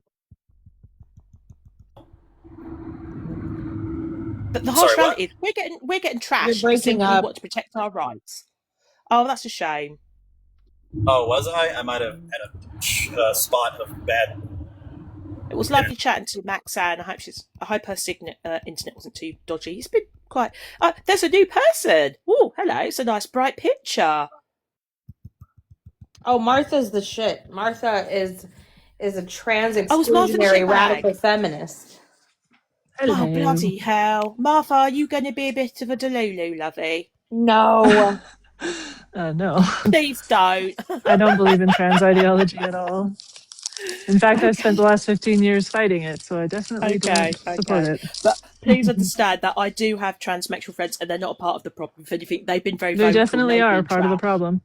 But the harsh reality is we're getting trashed because we want to protect our rights. Oh, that's a shame. Oh, was I? I might have had a spot of bad. It was lovely chatting to Maxanne. I hope her internet wasn't too dodgy. It's been quite. There's a new person. Oh, hello! It's a nice bright picture. Oh, Martha's the shit. Martha is a trans exclusionary radical feminist. Hello. Oh, bloody hell. Martha, are you going to be a bit of a delulu, lovey? No. No. Please don't. I don't believe in trans ideology at all. In fact, I've spent the last 15 years fighting it, so I definitely don't support it. But please understand that I do have transsexual friends, and they're not a part of the problem. If anything, they've been very. They definitely are part of the problem.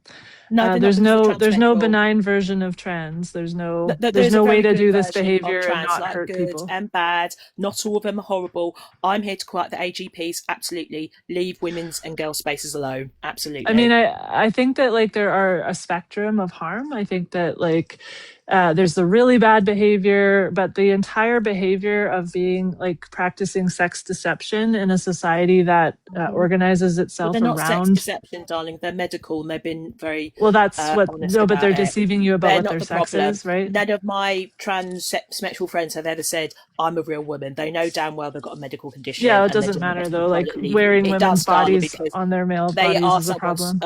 No, there's no benign version of trans. There's no way to do this behavior and not hurt good people. And bad. Not all of them are horrible. I'm here to call out the AGPs. Absolutely, leave women's and girls' spaces alone. Absolutely. I mean, I think that there are a spectrum of harm. I think that there's the really bad behavior, but the entire behavior of being practicing sex deception in a society that organizes itself they're not around sex deception, darling. They're medical, and they've been very well. That's but they're deceiving you about what their sex is, right? None of my transsexual friends have ever said I'm a real woman. They know damn well they've got a medical condition. Yeah, it doesn't matter though. Wearing women's bodies on their male bodies is a problem.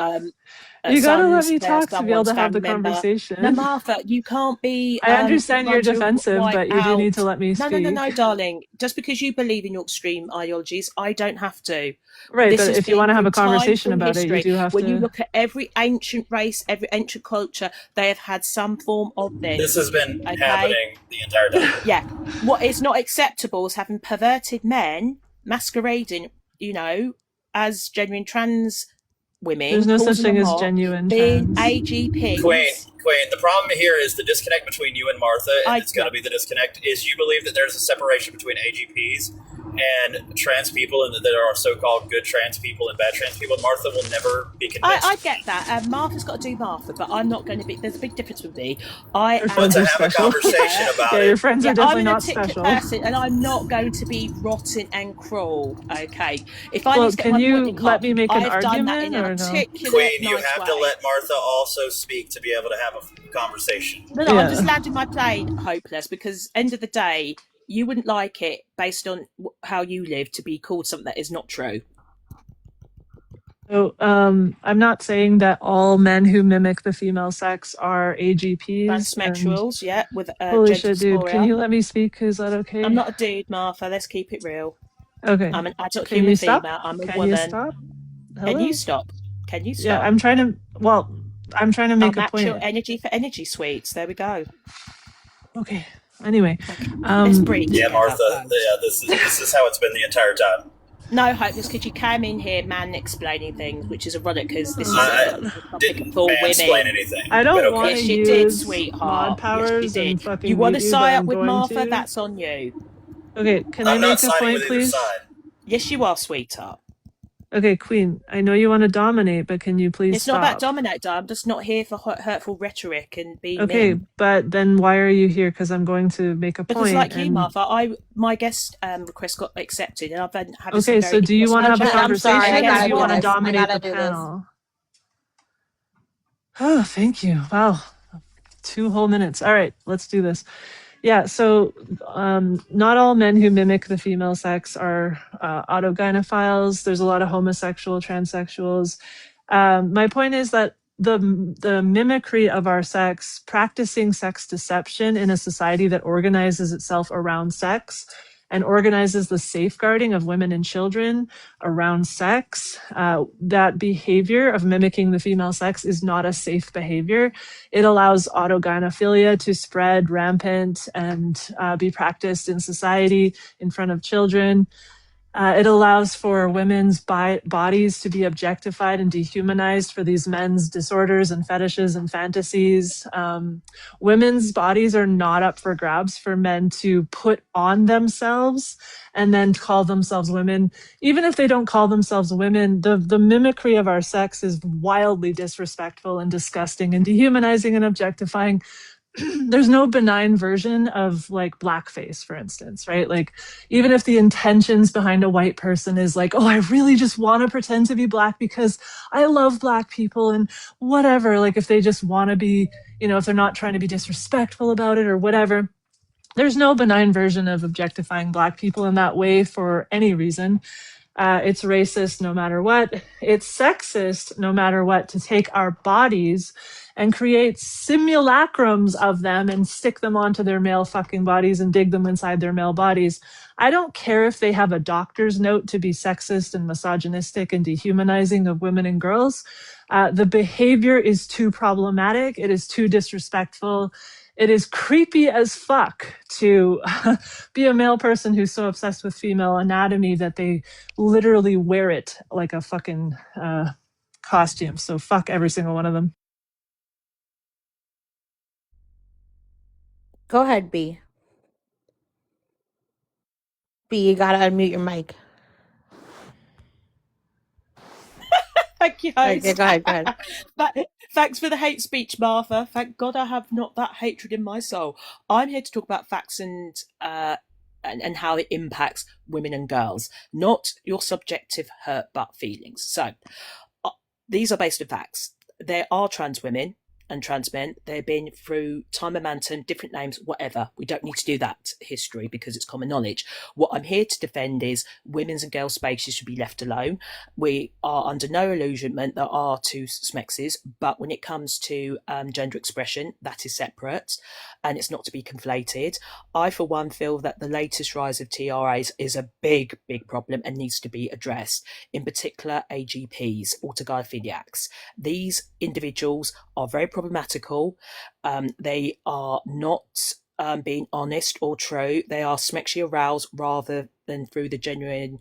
You gotta let me talk to be able to have the conversation. No, Martha, you can't be. I understand you're defensive, but you do need to let me speak. No, darling. Just because you believe in your extreme ideologies, I don't have to. Right, but if you want to have a conversation about it, you do have to. When you look at every ancient race, every ancient culture, they have had some form of this. This has been happening the entire time. Yeah. What is not acceptable is having perverted men masquerading, as genuine trans women. There's no such thing as genuine trans. AGP. Queen, the problem here is the disconnect between you and Martha, and it's going to be the disconnect, is you believe that there's a separation between AGPs and trans people, and that there are so-called good trans people and bad trans people. Martha will never be convinced. I get that. Martha's got to do Martha, but I'm not going to be. There's a big difference with me. I am to have a conversation about it. Your friends are definitely not special. Person, and I'm not going to be rotten and cruel. Okay. If I can you let me make an argument or no? Queen, you have to let Martha also speak to be able to have have a conversation. No, I'm just Yeah. landing my plane, Hopeless, because end of the day, you wouldn't like it based on how you live to be called something that is not true. So I'm not saying that all men who mimic the female sex are AGPs. And Transsexuals, yeah, with holy gender shit, dude, can dysphoria. you let me speak? Is that okay? I'm not a dude, Martha. Let's keep it real. Okay. I'm an adult Can human you stop? female. I'm a Can woman. you stop? Can Hello? you stop? Can you Yeah, stop? I'm trying to. Well, I'm trying to I'll make a match your point. energy for energy, sweets. There we go. Okay. Anyway, Okay. Let's breathe Yeah, together. Martha. Yeah, this is how it's been the entire time. No, Hopeless, because you came in here man explaining things, which is ironic because this is I a topic didn't for mansplain women. anything. I don't but want okay. to Yes, you did, use sweetheart. mod Yes, you powers and did. fucking You want mute to you, but side up I'm with going Martha? to. That's on you. Okay, can I I'm not make a siding point, with either please? side. Yes, you are, sweetheart. Okay, Queen, I know you want to dominate, but can you please It's not about stop? dominate, I'm just not here for hurtful rhetoric and being Okay, mean. but then why are you here? Because I'm going to make a Because point. like you, And Martha, my guest request got accepted, and I've been having okay, some so very do you want to have a Okay, I'm sorry. conversation, I or guess do gotta you do want to this. I dominate gotta the do this. panel? Oh, thank you. Wow, 2 whole minutes. All right, let's do this. Yeah, so not all men who mimic the female sex are autogynephiles. There's a lot of homosexual, transsexuals. My point is that the mimicry of our sex, practicing sex deception in a society that organizes itself around sex and organizes the safeguarding of women and children around sex, that behavior of mimicking the female sex is not a safe behavior. It allows autogynephilia to spread rampant and be practiced in society in front of children. It allows for women's bodies to be objectified and dehumanized for these men's disorders and fetishes and fantasies. Women's bodies are not up for grabs for men to put on themselves and then call themselves women. Even if they don't call themselves women, the mimicry of our sex is wildly disrespectful and disgusting and dehumanizing and objectifying. There's no benign version of like blackface, for instance, right? Like, even if the intentions behind a white person is like, oh, I really just want to pretend to be black because I love black people and whatever, like if they just want to be, if they're not trying to be disrespectful about it or whatever, there's no benign version of objectifying black people in that way for any reason. It's racist no matter what. It's sexist no matter what to take our bodies and create simulacrums of them and stick them onto their male fucking bodies and dig them inside their male bodies. I don't care if they have a doctor's note to be sexist and misogynistic and dehumanizing of women and girls. The behavior is too problematic. It is too disrespectful. It is creepy as fuck to be a male person who's so obsessed with female anatomy that they literally wear it like a fucking costume. So fuck every single one of them. Go ahead, B. B, you gotta unmute your mic. Thank you, Okay, host. go ahead. Thanks for the hate speech, Martha. Thank God I have not that hatred in my soul. I'm here to talk about facts and how it impacts women and girls, not your subjective hurt but feelings. So these are based on facts. There are trans women and trans men. They've been through time and momentum, different names, whatever. We don't need to do that history because it's common knowledge. What I'm here to defend is women's and girls' spaces should be left alone. We are under no illusionment there are two smexes, but when it comes to gender expression, that is separate and it's not to be conflated. I, for one, feel that the latest rise of TRAs is a big, big problem and needs to be addressed. In particular, AGPs, autogynephiliacs. These individuals are very problematical. They are not being honest or true. They are sexually aroused rather than through the genuine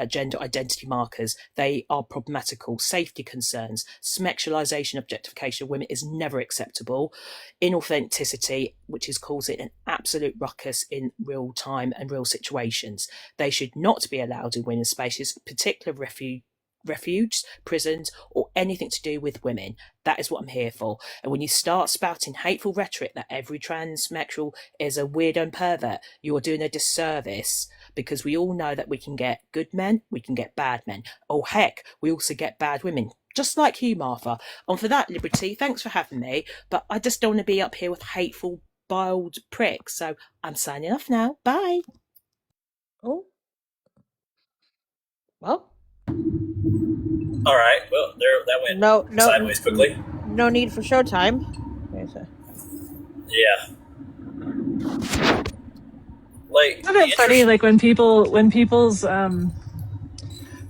gender identity markers. They are problematical. Safety concerns, sexualization, objectification of women is never acceptable. Inauthenticity, which is causing an absolute ruckus in real time and real situations. They should not be allowed in women's spaces, particularly refuges, prisons, or anything to do with women. That is what I'm here for. And when you start spouting hateful rhetoric that every transsexual is a weirdo and pervert, you're doing a disservice because we all know that we can get good men, we can get bad men. Oh, heck, we also get bad women. Just like you, Martha. And for that, Liberty, thanks for having me. But I just don't want to be up here with hateful, biled pricks. So I'm signing off now. Bye. Oh. Well. All right. Well, there that went sideways quickly. No need for showtime. Yeah. Like, isn't it funny? Like when people's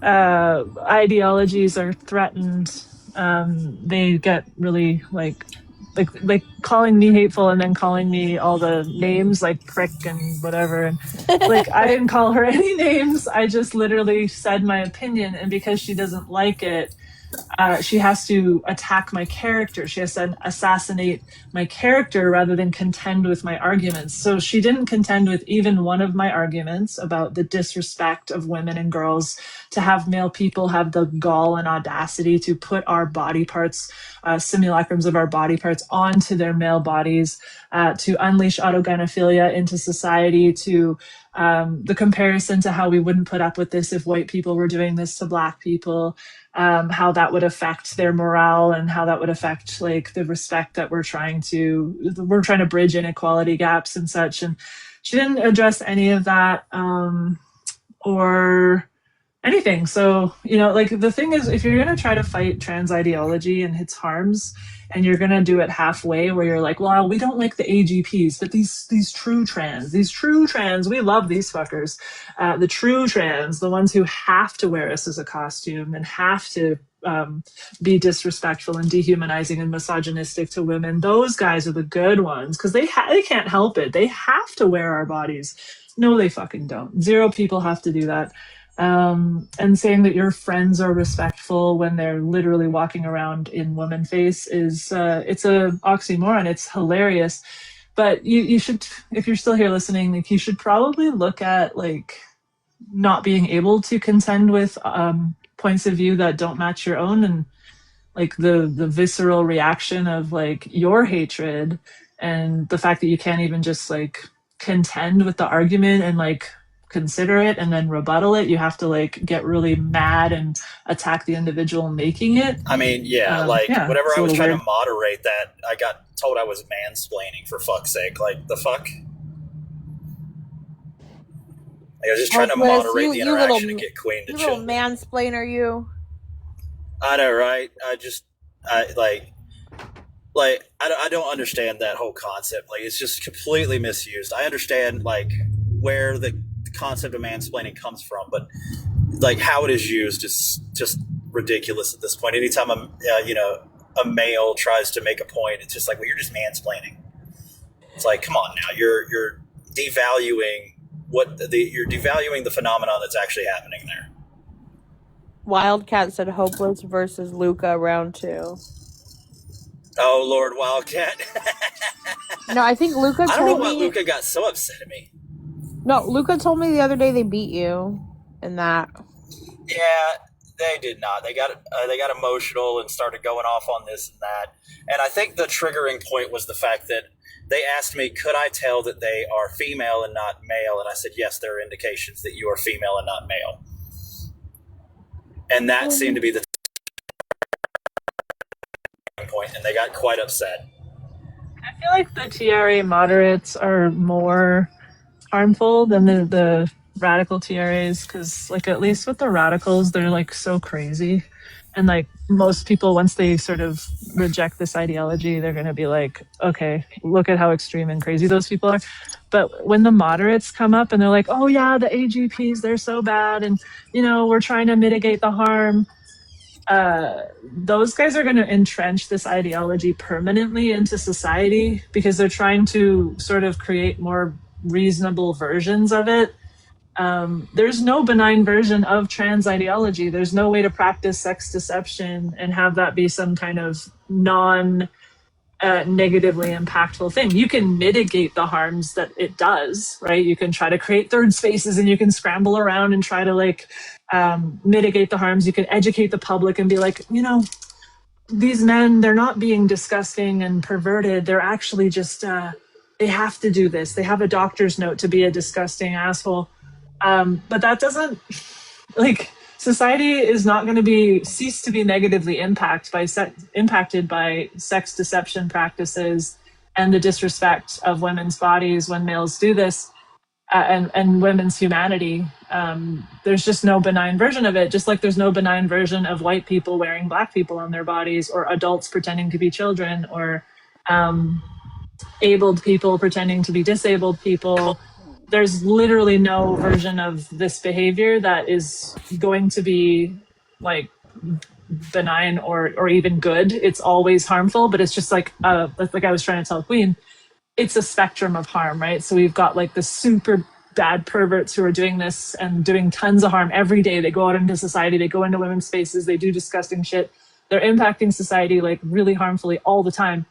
ideologies are threatened, they get really like calling me hateful and then calling me all the names like prick and whatever. And like I didn't call her any names. I just literally said my opinion, and because she doesn't like it, she has to attack my character. She has to assassinate my character rather than contend with my arguments. So she didn't contend with even one of my arguments about the disrespect of women and girls, to have male people have the gall and audacity to put our body parts, simulacrums of our body parts, onto their male bodies, to unleash autogynephilia into society, to the comparison to how we wouldn't put up with this if white people were doing this to Black people. How that would affect their morale, and how that would affect like the respect that we're trying to bridge inequality gaps and such. And she didn't address any of that or anything. So, like the thing is, if you're going to try to fight trans ideology and its harms, and you're going to do it halfway where you're like, well, we don't like the AGPs, but these true trans, we love these fuckers. The true trans, the ones who have to wear us as a costume and have to be disrespectful and dehumanizing and misogynistic to women, those guys are the good ones, because they can't help it. They have to wear our bodies. No, they fucking don't. 0 people have to do that. And saying that your friends are respectful when they're literally walking around in woman face is it's a oxymoron. It's hilarious. But you should, if you're still here listening, like you should probably look at like not being able to contend with points of view that don't match your own, and like the visceral reaction of like your hatred, and the fact that you can't even just like contend with the argument and like consider it and then rebuttal it. You have to like get really mad and attack the individual making it. I mean, whenever I was trying to moderate that, I got told I was mansplaining, for fuck's sake. Like, the fuck? I was just trying to moderate the interaction and get Queen to chill. You little mansplainer, you. I know, right? I don't understand that whole concept. Like, it's just completely misused. I understand, like, where the concept of mansplaining comes from, but like how it is used is just ridiculous at this point. Anytime a male tries to make a point, it's just like, well, you're just mansplaining. It's like, come on now, you're devaluing you're devaluing the phenomenon that's actually happening there. Wildcat said Hopeless versus Luca round 2. Oh Lord, Wildcat. No, I think Luca told me. I don't know why Luca got so upset at me. No, Luca told me the other day they beat you in that. Yeah, they did not. They got emotional and started going off on this and that. And I think the triggering point was the fact that they asked me, could I tell that they are female and not male? And I said, yes, there are indications that you are female and not male. And that seemed to be the point, and they got quite upset. I feel like the TRA moderates are more harmful than the radical TRAs, because like at least with the radicals, they're like so crazy, and like most people, once they sort of reject this ideology, they're going to be like, okay, look at how extreme and crazy those people are. But when the moderates come up and they're like, oh yeah, the AGPs, they're so bad, and we're trying to mitigate the harm, those guys are going to entrench this ideology permanently into society, because they're trying to sort of create more reasonable versions of it. There's no benign version of trans ideology. There's no way to practice sex deception and have that be some kind of negatively impactful thing. You can mitigate the harms that it does, right? You can try to create third spaces, and you can scramble around and try to like mitigate the harms. You can educate the public and be like, these men, they're not being disgusting and perverted. They're actually just, they have to do this. They have a doctor's note to be a disgusting asshole. But that doesn't, like, society is not going to cease to be negatively impacted by sex deception practices and the disrespect of women's bodies when males do this, and women's humanity. There's just no benign version of it, just like there's no benign version of white people wearing black people on their bodies, or adults pretending to be children, or abled people pretending to be disabled people. There's literally no version of this behavior that is going to be like benign or even good. It's always harmful, but it's just like I was trying to tell Queen, it's a spectrum of harm, right? So we've got like the super bad perverts who are doing this and doing tons of harm every day. They go out into society, they go into women's spaces, they do disgusting shit. They're impacting society like really harmfully all the time.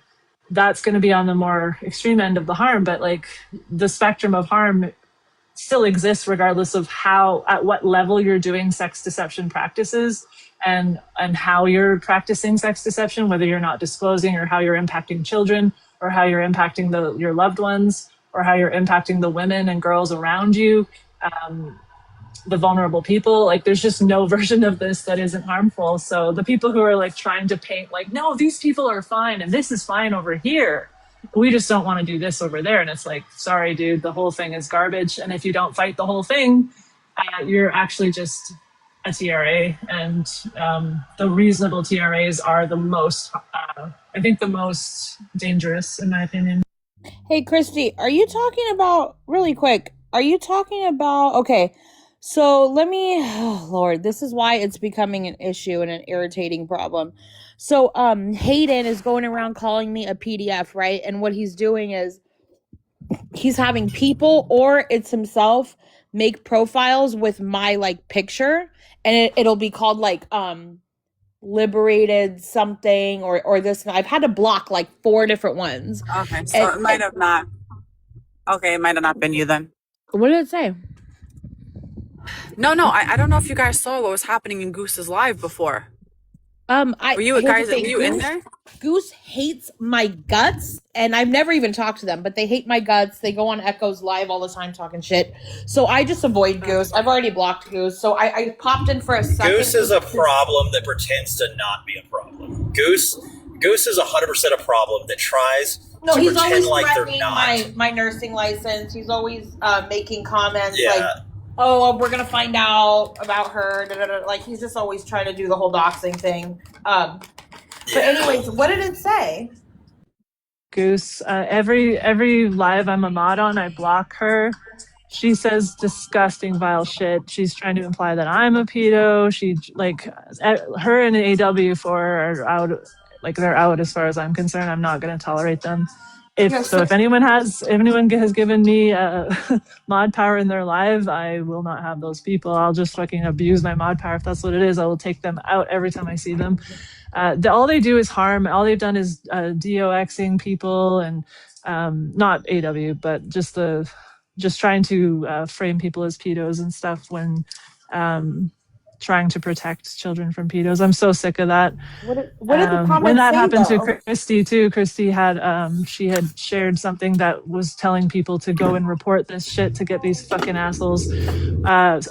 That's going to be on the more extreme end of the harm, but like the spectrum of harm still exists regardless of at what level you're doing sex deception practices and how you're practicing sex deception, whether you're not disclosing, or how you're impacting children, or how you're impacting your loved ones, or how you're impacting the women and girls around you, the vulnerable people. Like, there's just no version of this that isn't harmful. So the people who are like trying to paint like, no, these people are fine and this is fine over here, we just don't want to do this over there. And it's like, sorry, dude, the whole thing is garbage. And if you don't fight the whole thing, you're actually just a TRA. And the reasonable TRAs are the most, I think the most dangerous, in my opinion. Hey, Christy, are you talking about, really quick, okay, so Lord, this is why it's becoming an issue and an irritating problem. So, Hayden is going around calling me a PDF, right? And what he's doing is he's having people, or it's himself, make profiles with my like picture, and it'll be called like, liberated something or this. I've had to block like 4 different ones. Okay, so it might have not been you then. What did it say? No, I don't know if you guys saw what was happening in Goose's live before. Were you in there? Goose hates my guts, and I've never even talked to them, but they hate my guts. They go on Echo's live all the time talking shit. So I just avoid Goose. I've already blocked Goose. So I popped in for a second. Goose is a problem that pretends to not be a problem. Goose is 100% a problem that tries to pretend like they're not. My nursing license. He's always making comments like, oh, we're going to find out about her. Da, da, da. Like, he's just always trying to do the whole doxing thing. But anyways, what did it say? Goose, every live I'm a mod on, I block her. She says disgusting, vile shit. She's trying to imply that I'm a pedo. She, like, her and AW4 are out, like, they're out as far as I'm concerned. I'm not going to tolerate them. If anyone has given me mod power in their live, I will not have those people. I'll just fucking abuse my mod power if that's what it is. I will take them out every time I see them. All they do is harm. All they've done is DOXing people, and not AW, but just trying to frame people as pedos and stuff when trying to protect children from pedos. I'm so sick of that. What did the comments when that say, happened though? to Christy too, Christy had she had shared something that was telling people to go and report this shit to get these fucking assholes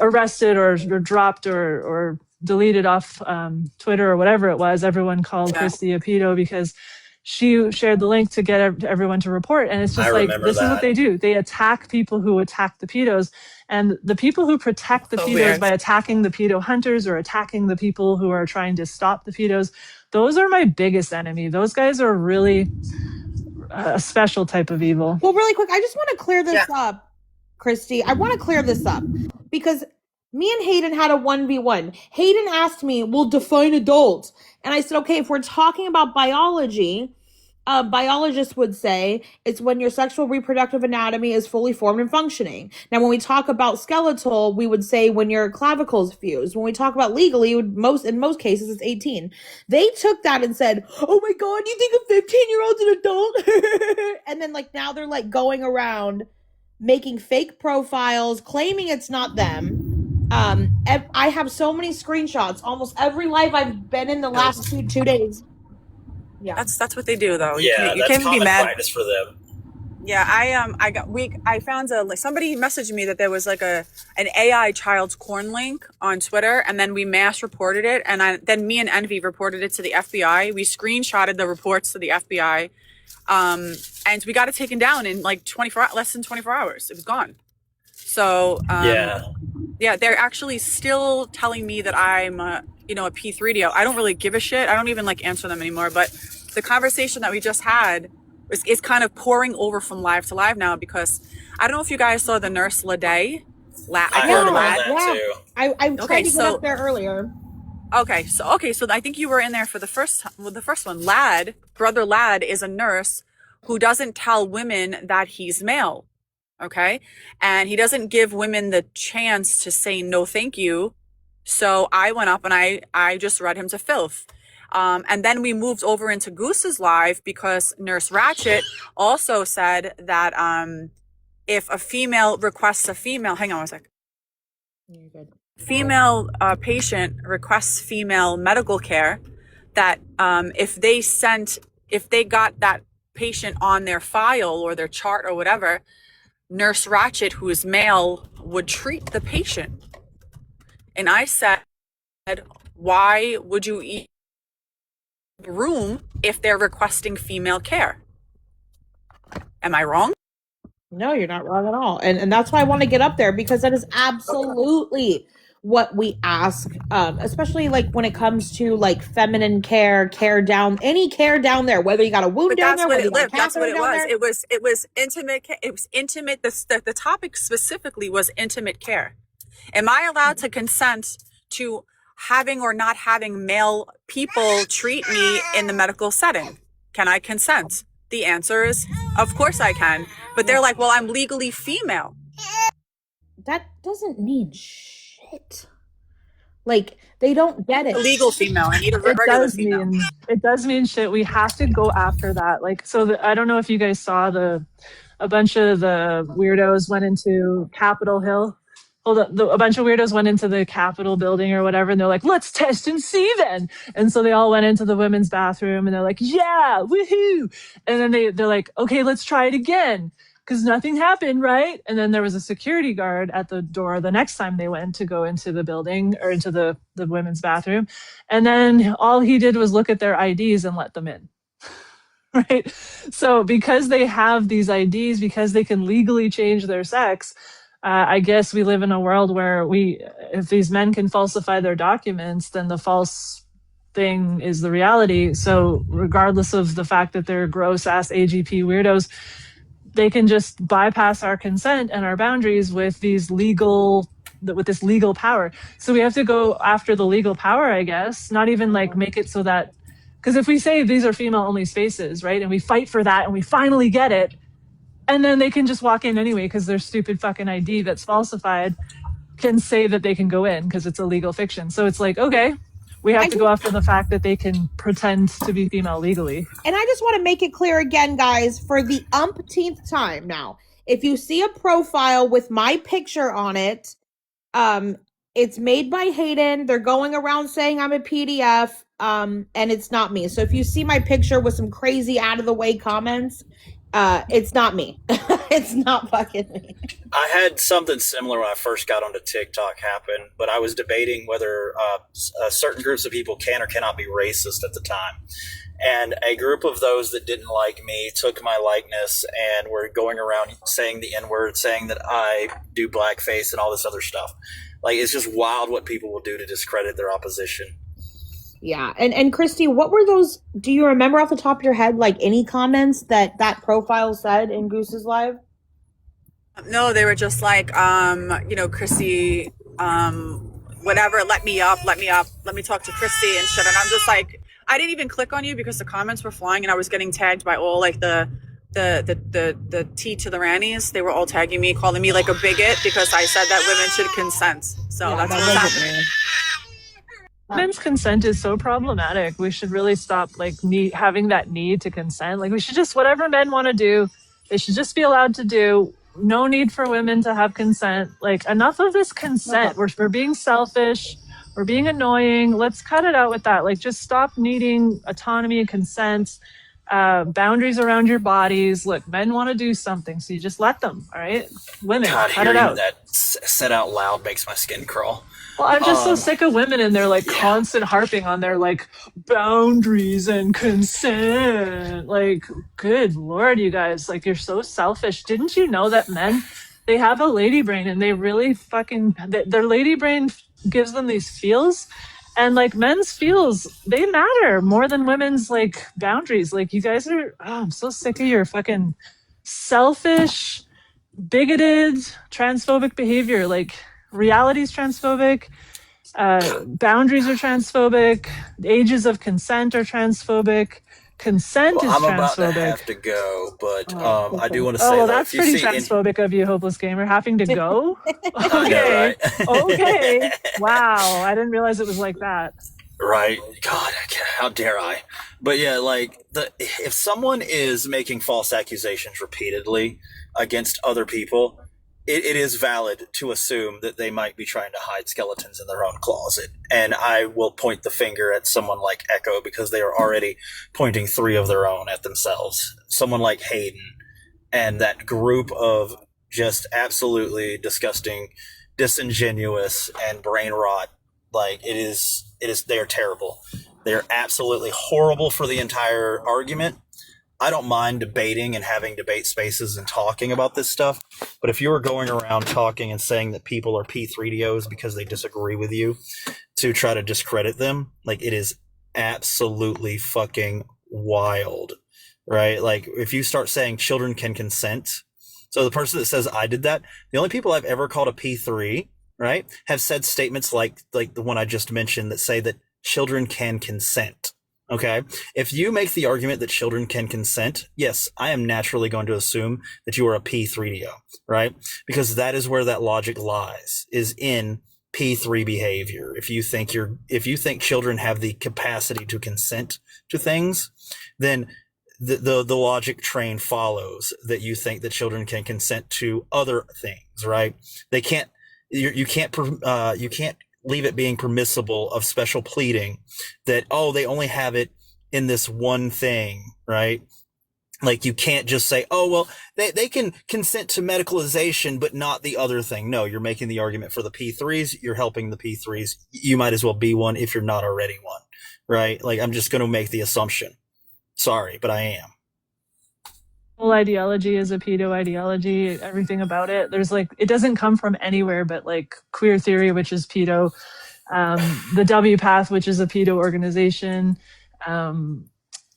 arrested or dropped or deleted off Twitter or whatever it was. Everyone called Christy a pedo because she shared the link to get everyone to report. And it's just like, this is what they do. They attack people who attack the pedos. And the people who protect the pedos by attacking the pedo hunters or attacking the people who are trying to stop the pedos, those are my biggest enemy. Those guys are really a special type of evil. Well, really quick, I just want to clear this up, Christy. I want to clear this up because me and Hayden had a 1v1. Hayden asked me, well, define adult. And I said, okay, if we're talking about biology, biologists would say it's when your sexual reproductive anatomy is fully formed and functioning. Now, when we talk about skeletal, we would say when your clavicle is fused. When we talk about legally, in most cases, it's 18. They took that and said, oh my God, you think a 15-year-old's an adult? And then like now they're like going around making fake profiles, claiming it's not them. I have so many screenshots. Almost every live I've been in the last two days. Yeah, that's what they do, though. Yeah, you can't be mad. Practice for them. Yeah, I found somebody messaged me that there was like an AI child's corn link on Twitter, and then we mass reported it, and then me and Envy reported it to the FBI. We screenshotted the reports to the FBI, and we got it taken down in like less than 24 hours. It was gone. So yeah, they're actually still telling me that I'm a P3DO. I don't really give a shit. I don't even like answer them anymore. But the conversation that we just had is kind of pouring over from live to live now, because I don't know if you guys saw the nurse Lade. I heard about that too. I tried to get up there earlier. Okay, so I think you were in there for the first one. Brother Lad is a nurse who doesn't tell women that he's male. Okay, and he doesn't give women the chance to say no thank you. So I went up and I just read him to filth. And then we moved over into Goose's live because Nurse Ratchet also said that if a female requests hang on one sec. You're good. Female patient requests female medical care, that if they got that patient on their file or their chart or whatever, Nurse Ratchet, who is male, would treat the patient. And I said, why would you eat the room if they're requesting female care? Am I wrong? No, you're not wrong at all. And that's why I want to get up there, because that is absolutely what we ask, especially like when it comes to like feminine care down, any care down there, whether you got a wound down there, whether you got a That's what it catheter down was. there. It was intimate. It was intimate. The topic specifically was intimate care. Am I allowed to consent to having or not having male people treat me in the medical setting? Can I consent? The answer is, of course I can. But they're like, well, I'm legally female. That doesn't mean shit. Like, they don't get it. Legal female. I need a regular female. It does mean shit. We have to go after that. Like, so I don't know if you guys saw a bunch of the weirdos went into Capitol Hill. A bunch of weirdos went into the Capitol building or whatever, and they're like, let's test and see then. And so they all went into the women's bathroom, and they're like, yeah, woohoo. And then they're like, okay, let's try it again, because nothing happened, right? And then there was a security guard at the door the next time they went to go into the building or into the women's bathroom. And then all he did was look at their IDs and let them in. Right? So because they have these IDs, because they can legally change their sex, I guess we live in a world where if these men can falsify their documents, then the false thing is the reality. So regardless of the fact that they're gross ass AGP weirdos, they can just bypass our consent and our boundaries with this legal power. So we have to go after the legal power, I guess, not even like make it so that, because if we say these are female only spaces, right, and we fight for that and we finally get it, and then they can just walk in anyway because their stupid fucking ID that's falsified can say that they can go in because it's a legal fiction. So it's like, okay, we have to go after the fact that they can pretend to be female legally. And I just want to make it clear again, guys, for the umpteenth time now. If you see a profile with my picture on it, it's made by Hayden. They're going around saying I'm a PDF, and it's not me. So if you see my picture with some crazy out of the way comments, it's not me. It's not fucking me. I had something similar when I first got onto TikTok happen, but I was debating whether certain groups of people can or cannot be racist at the time. And a group of those that didn't like me took my likeness and were going around saying the N-word, saying that I do blackface and all this other stuff. Like, it's just wild what people will do to discredit their opposition. Yeah. And Christy, what were those? Do you remember off the top of your head, like any comments that profile said in Goose's live? No, they were just like, Christy, whatever, let me let me talk to Christy and shit. And I'm just like, I didn't even click on you because the comments were flying and I was getting tagged by all like the T to the Rannies. They were all tagging me, calling me like a bigot because I said that women should consent. So that's what's happening. Men's consent is so problematic. We should really stop like having that need to consent. Like we should just, whatever men want to do, they should just be allowed to do. No need for women to have consent. Like enough of this consent. We're being selfish. We're being annoying. Let's cut it out with that. Like just stop needing autonomy and consent. boundaries around your bodies. Look, men want to do something, so you just let them. All right, women, God, cut it hearing out. that said out loud makes my skin crawl. Well, I'm just so Um, sick of women and their like yeah. constant harping on their like boundaries and consent. Like, good Lord, you guys, like you're so selfish. Didn't you know that men, they have a lady brain and they really fucking, their lady brain gives them these feels. And like men's feels, they matter more than women's like boundaries. Like you guys are, I'm so sick of your fucking selfish, bigoted, transphobic behavior. Like reality's transphobic, boundaries are transphobic, ages of consent are transphobic, consent Well, is I'm about to transphobic. have to go, but Oh, I do want to oh say, well, though, that's if you pretty see, transphobic of you, hopeless gamer, having to go. I know, Okay, right? okay, wow, I didn't realize it was like that. Right. God, how dare I? But yeah, like if someone is making false accusations repeatedly against other people, it is valid to assume that they might be trying to hide skeletons in their own closet. And I will point the finger at someone like Echo because they are already pointing 3 of their own at themselves. Someone like Hayden and that group of just absolutely disgusting, disingenuous, and brain rot. Like it is, they are terrible. They are absolutely horrible for the entire argument. I don't mind debating and having debate spaces and talking about this stuff, but if you are going around talking and saying that people are P3DOs because they disagree with you to try to discredit them, like it is absolutely fucking wild, right? Like if you start saying children can consent, so the person that says I did that, the only people I've ever called a P3, right, have said statements like the one I just mentioned that say that children can consent. Okay. If you make the argument that children can consent, yes, I am naturally going to assume that you are a P3DO, right? Because that is where that logic lies, is in P3 behavior. If you think children have the capacity to consent to things, then the logic train follows that you think that children can consent to other things, right? They can't. You can't leave it being permissible of special pleading that, oh, they only have it in this one thing, right? Like you can't just say, oh, well, they can consent to medicalization, but not the other thing. No, you're making the argument for the P3s. You're helping the P3s. You might as well be one if you're not already one, right? Like I'm just going to make the assumption. Sorry, but I am. Whole ideology is a pedo ideology, everything about it. There's like, it doesn't come from anywhere but like queer theory, which is pedo, the W Path, which is a pedo organization,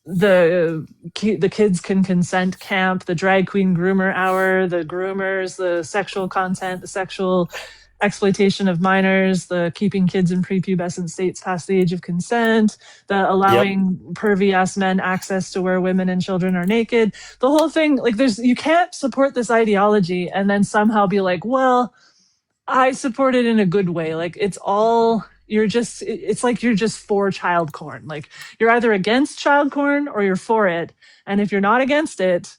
the Kids Can Consent camp, the drag queen groomer hour, the groomers, the sexual content, the sexual exploitation of minors, the keeping kids in prepubescent states past the age of consent, the allowing pervy ass men access to where women and children are naked. The whole thing, like you can't support this ideology and then somehow be like, well, I support it in a good way. Like it's like you're just for child porn. Like you're either against child porn or you're for it. And if you're not against it,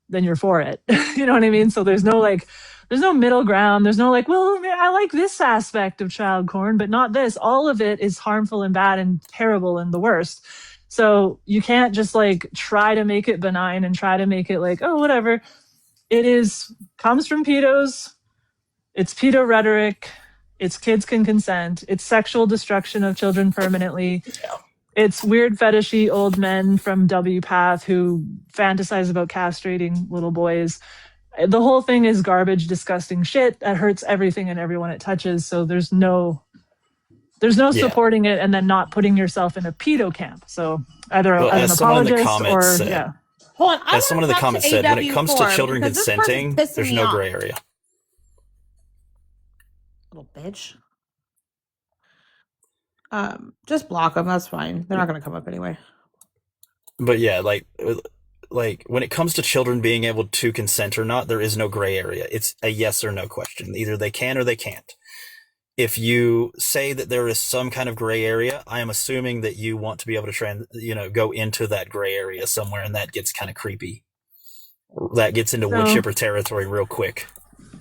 then you're for it. You know what I mean? So there's no middle ground. There's no like, well, I like this aspect of child porn, but not this. All of it is harmful and bad and terrible and the worst. So you can't just like try to make it benign and try to make it like, oh, whatever. It comes from pedos. It's pedo rhetoric. It's kids can consent. It's sexual destruction of children permanently. Yeah. It's weird fetishy old men from W Path who fantasize about castrating little boys. The whole thing is garbage, disgusting shit that hurts everything and everyone it touches. So there's no supporting it and then not putting yourself in a pedo camp. So either as an apologist or yeah. Hold on, As someone in the comments said, when it comes to children because this consenting, person's pissing there's me no off. gray area. Little bitch. Just block them. That's fine. They're not going to come up anyway. But yeah, like when it comes to children being able to consent or not, there is no gray area. It's a yes or no question. Either they can or they can't. If you say that there is some kind of gray area, I am assuming that you want to be able to go into that gray area somewhere, and that gets kind of creepy. That gets into wood chipper territory real quick.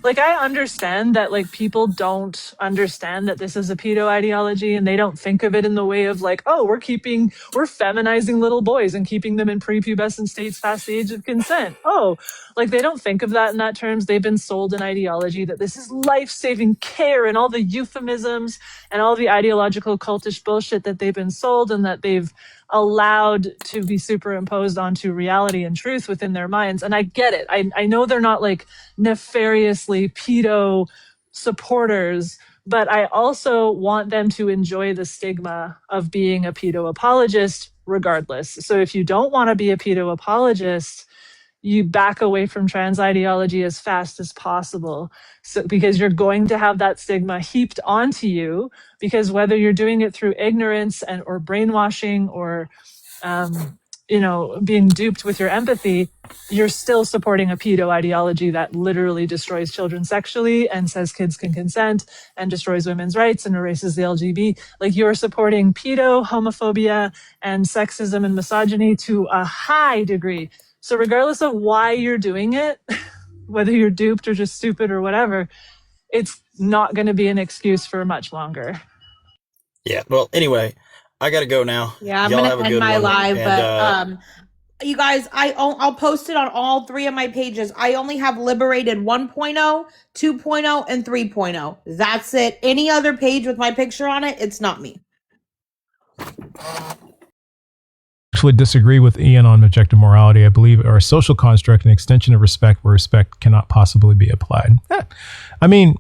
Like, I understand that, like, people don't understand that this is a pedo ideology, and they don't think of it in the way of like, oh, we're feminizing little boys and keeping them in prepubescent states past the age of consent. Oh, like, they don't think of that in that terms. They've been sold an ideology that this is life-saving care, and all the euphemisms and all the ideological cultish bullshit that they've been sold and that they've allowed to be superimposed onto reality and truth within their minds. And I get it. I know they're not like nefariously pedo supporters, but I also want them to enjoy the stigma of being a pedo apologist regardless. So if you don't want to be a pedo apologist, you back away from trans ideology as fast as possible. So, because you're going to have that stigma heaped onto you, because whether you're doing it through ignorance or brainwashing or, being duped with your empathy, you're still supporting a pedo ideology that literally destroys children sexually and says kids can consent and destroys women's rights and erases the LGB. Like, you're supporting pedo, homophobia, and sexism and misogyny to a high degree. So regardless of why you're doing it, whether you're duped or just stupid or whatever, it's not going to be an excuse for much longer. Yeah. Well, anyway, I got to go now. Yeah, I'm Y'all have gonna a end good my one. live, And, but you guys, I'll post it on all 3 of my pages. I only have Liberated 1.0, 2.0, and 3.0. That's it. Any other page with my picture on it, it's not me. Actually disagree with Ian on objective morality. I believe are a social construct, an extension of respect where respect cannot possibly be applied. I mean,